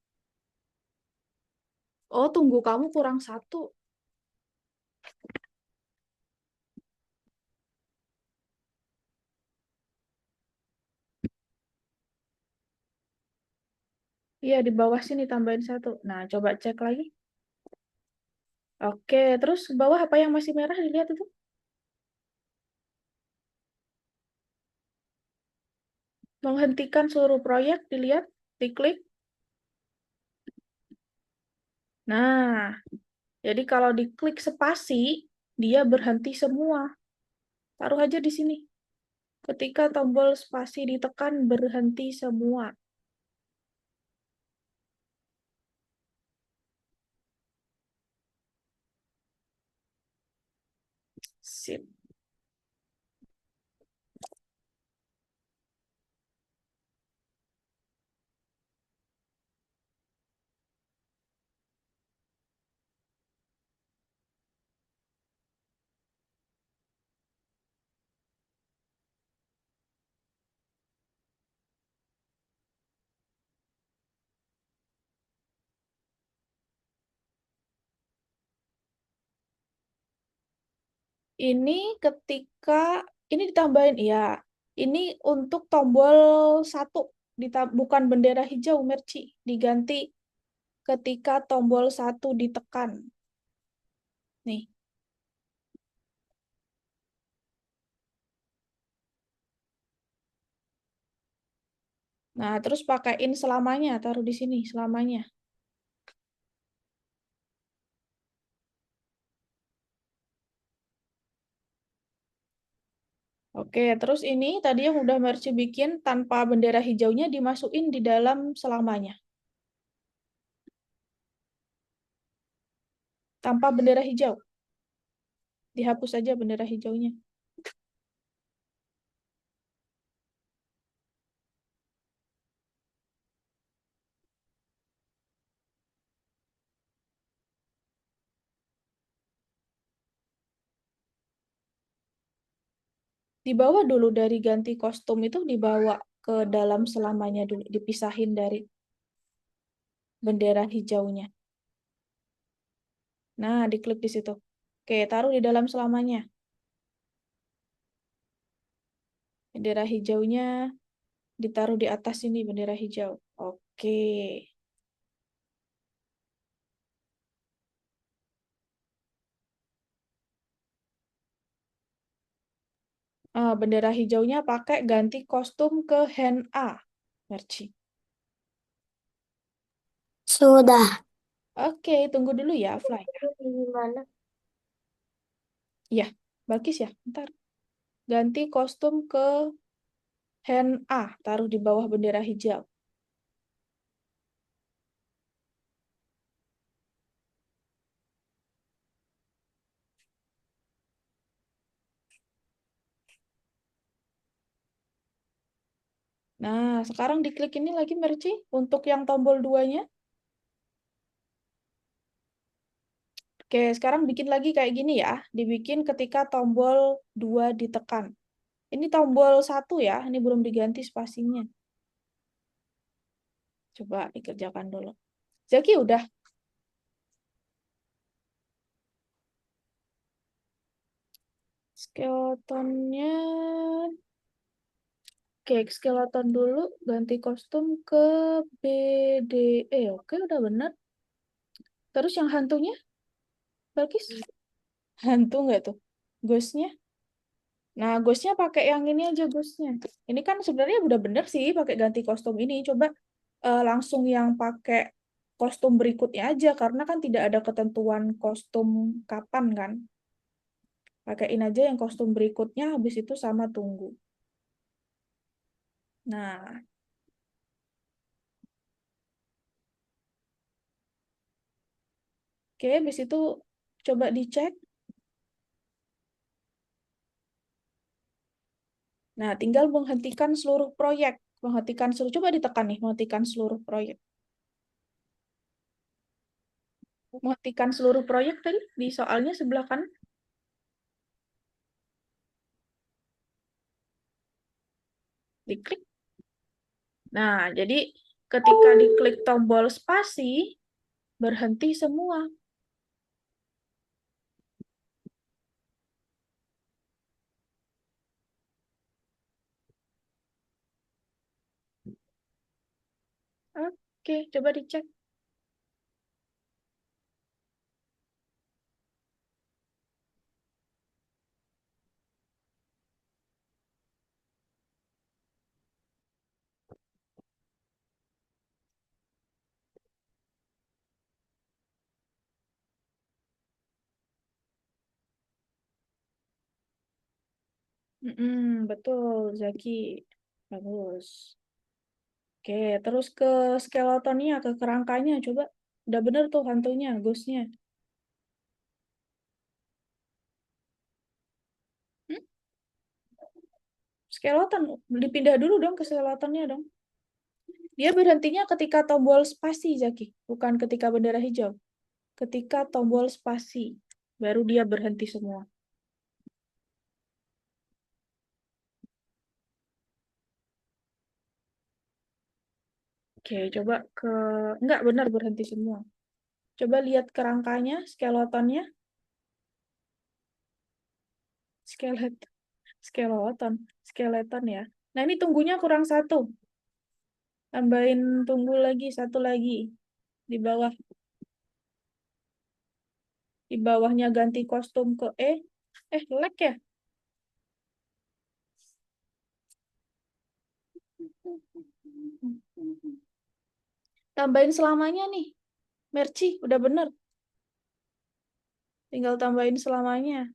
Oh, tunggu kamu kurang 1. Iya, di bawah sini tambahin 1. Nah, coba cek lagi. Oke, terus bawah apa yang masih merah dilihat itu? Menghentikan seluruh proyek, dilihat, diklik. Nah, jadi kalau diklik spasi, dia berhenti semua. Taruh aja di sini. Ketika tombol spasi ditekan, berhenti semua. Sip. Ini ketika, ini ditambahin, ya. Ini untuk tombol 1, bukan bendera hijau, Merci. Diganti ketika tombol 1 ditekan. Nih. Nah, terus pakaiin selamanya, taruh di sini selamanya. Oke, terus ini tadi yang udah Merci bikin tanpa bendera hijaunya dimasukin di dalam selamanya. Tanpa bendera hijau. Dihapus aja bendera hijaunya. Dibawa dulu dari ganti kostum itu dibawa ke dalam selamanya dulu, dipisahin dari bendera hijaunya. Nah, diklik di situ. Oke, taruh di dalam selamanya. Bendera hijaunya ditaruh di atas sini, bendera hijau. Oke. Bendera hijaunya pakai ganti kostum ke hand A. Merci. Sudah. Oke, tunggu dulu ya, Fly. Gimana? Ya, bagus ya. Ntar ganti kostum ke hand A, taruh di bawah bendera hijau. Nah, sekarang diklik ini lagi Merci untuk yang tombol 2-nya. Oke, sekarang bikin lagi kayak gini ya. Dibikin ketika tombol 2 ditekan. Ini tombol 1 ya, ini belum diganti spasinya. Coba dikerjakan dulu. Zaki udah. Skeletonnya. Oke, skeleton dulu, ganti kostum ke BDE. Oke, udah bener. Terus yang hantunya, Balkis? Hantu nggak tuh? Ghostnya? Nah, ghostnya pakai yang ini aja ghostnya. Ini kan sebenarnya udah bener sih pakai ganti kostum ini. Coba langsung yang pakai kostum berikutnya aja, karena kan tidak ada ketentuan kostum kapan kan. Pakaiin aja yang kostum berikutnya, habis itu sama tunggu. Nah, oke, habis itu coba dicek. Nah, tinggal menghentikan seluruh proyek. Menghentikan seluruh, coba ditekan nih, menghentikan seluruh proyek. Menghentikan seluruh proyek tadi di soalnya sebelah kanan. Diklik. Nah, jadi ketika diklik tombol spasi, berhenti semua. Oke, coba dicek. Betul, Zaki. Bagus. Oke, terus ke skeletonnya, ke kerangkanya. Coba. Udah bener tuh hantunya, ghostnya. Hmm? Skeleton. Dipindah dulu dong ke skeletonnya dong. Dia berhentinya ketika tombol spasi, Zaki. Bukan ketika bendera hijau. Ketika tombol spasi. Baru dia berhenti semua. Oke, coba ke... Enggak, benar berhenti semua. Coba lihat kerangkanya, skeletonnya. Skelet, skeleton, skeleton ya. Nah, ini tunggunya kurang satu. Tambahin tunggu lagi, satu lagi. Di bawah. Di bawahnya ganti kostum ke E. Lag ya? Tambahin selamanya nih. Merci, udah bener. Tinggal tambahin selamanya.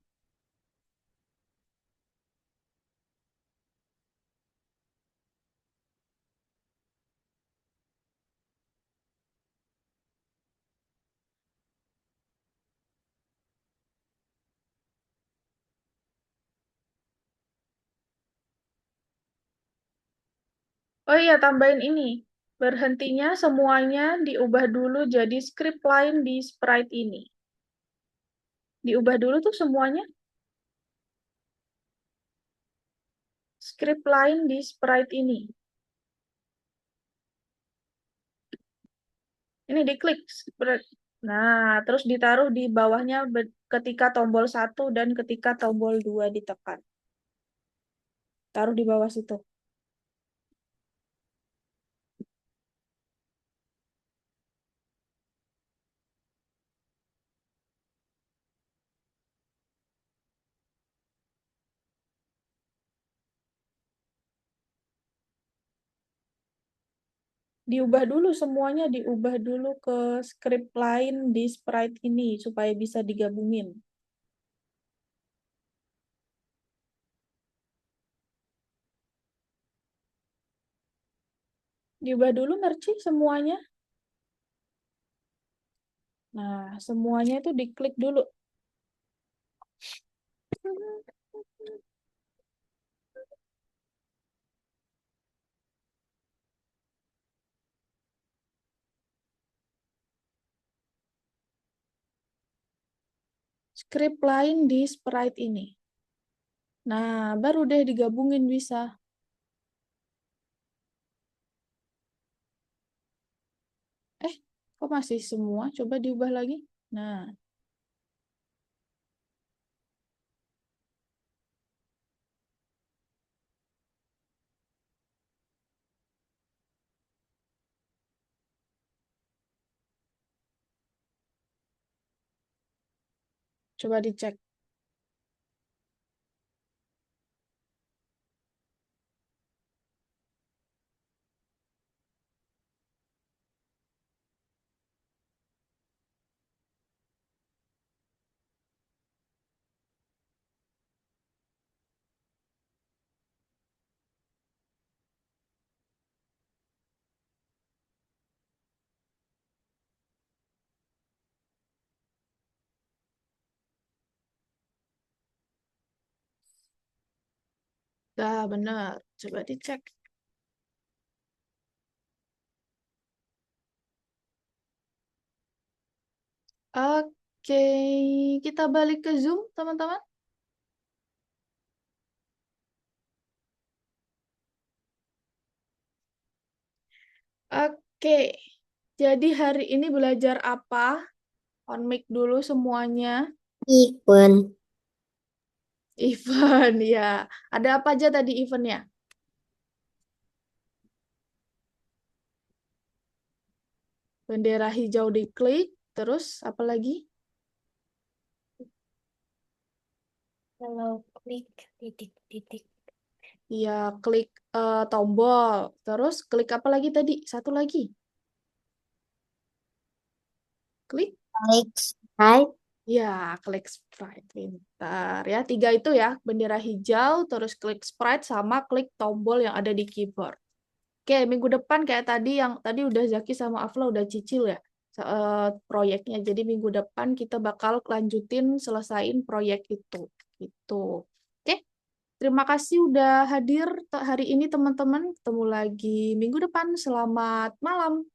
Oh iya, tambahin ini. Berhentinya semuanya diubah dulu jadi script line di sprite ini. Diubah dulu tuh semuanya. Script line di sprite ini. Ini diklik. Nah, terus ditaruh di bawahnya ketika tombol 1 dan ketika tombol 2 ditekan. Taruh di bawah situ. Diubah dulu semuanya, diubah dulu ke script lain di sprite ini supaya bisa digabungin. Diubah dulu Merci semuanya. Nah, semuanya itu diklik dulu. script lain di sprite ini. Nah, baru deh digabungin bisa. Kok masih semua? Coba diubah lagi. Nah, coba dicek. Dah benar. Coba dicek. Oke, kita balik ke Zoom, teman-teman. Oke, jadi hari ini belajar apa? On mic dulu semuanya. Event. Event, ya. Ada apa aja tadi eventnya? Bendera hijau diklik, terus apa lagi? Kalau klik titik-titik. Ya, klik tombol. Terus klik apa lagi tadi? Satu lagi. Klik. Klik right. Ya, klik sprite. Pintar. Ya, 3 itu ya. Bendera hijau, terus klik sprite, sama klik tombol yang ada di keyboard. Oke, minggu depan kayak tadi yang tadi udah Zaki sama Afla udah cicil ya proyeknya. Jadi minggu depan kita bakal lanjutin selesain proyek itu. Gitu. Oke, terima kasih udah hadir hari ini teman-teman. Ketemu lagi minggu depan. Selamat malam.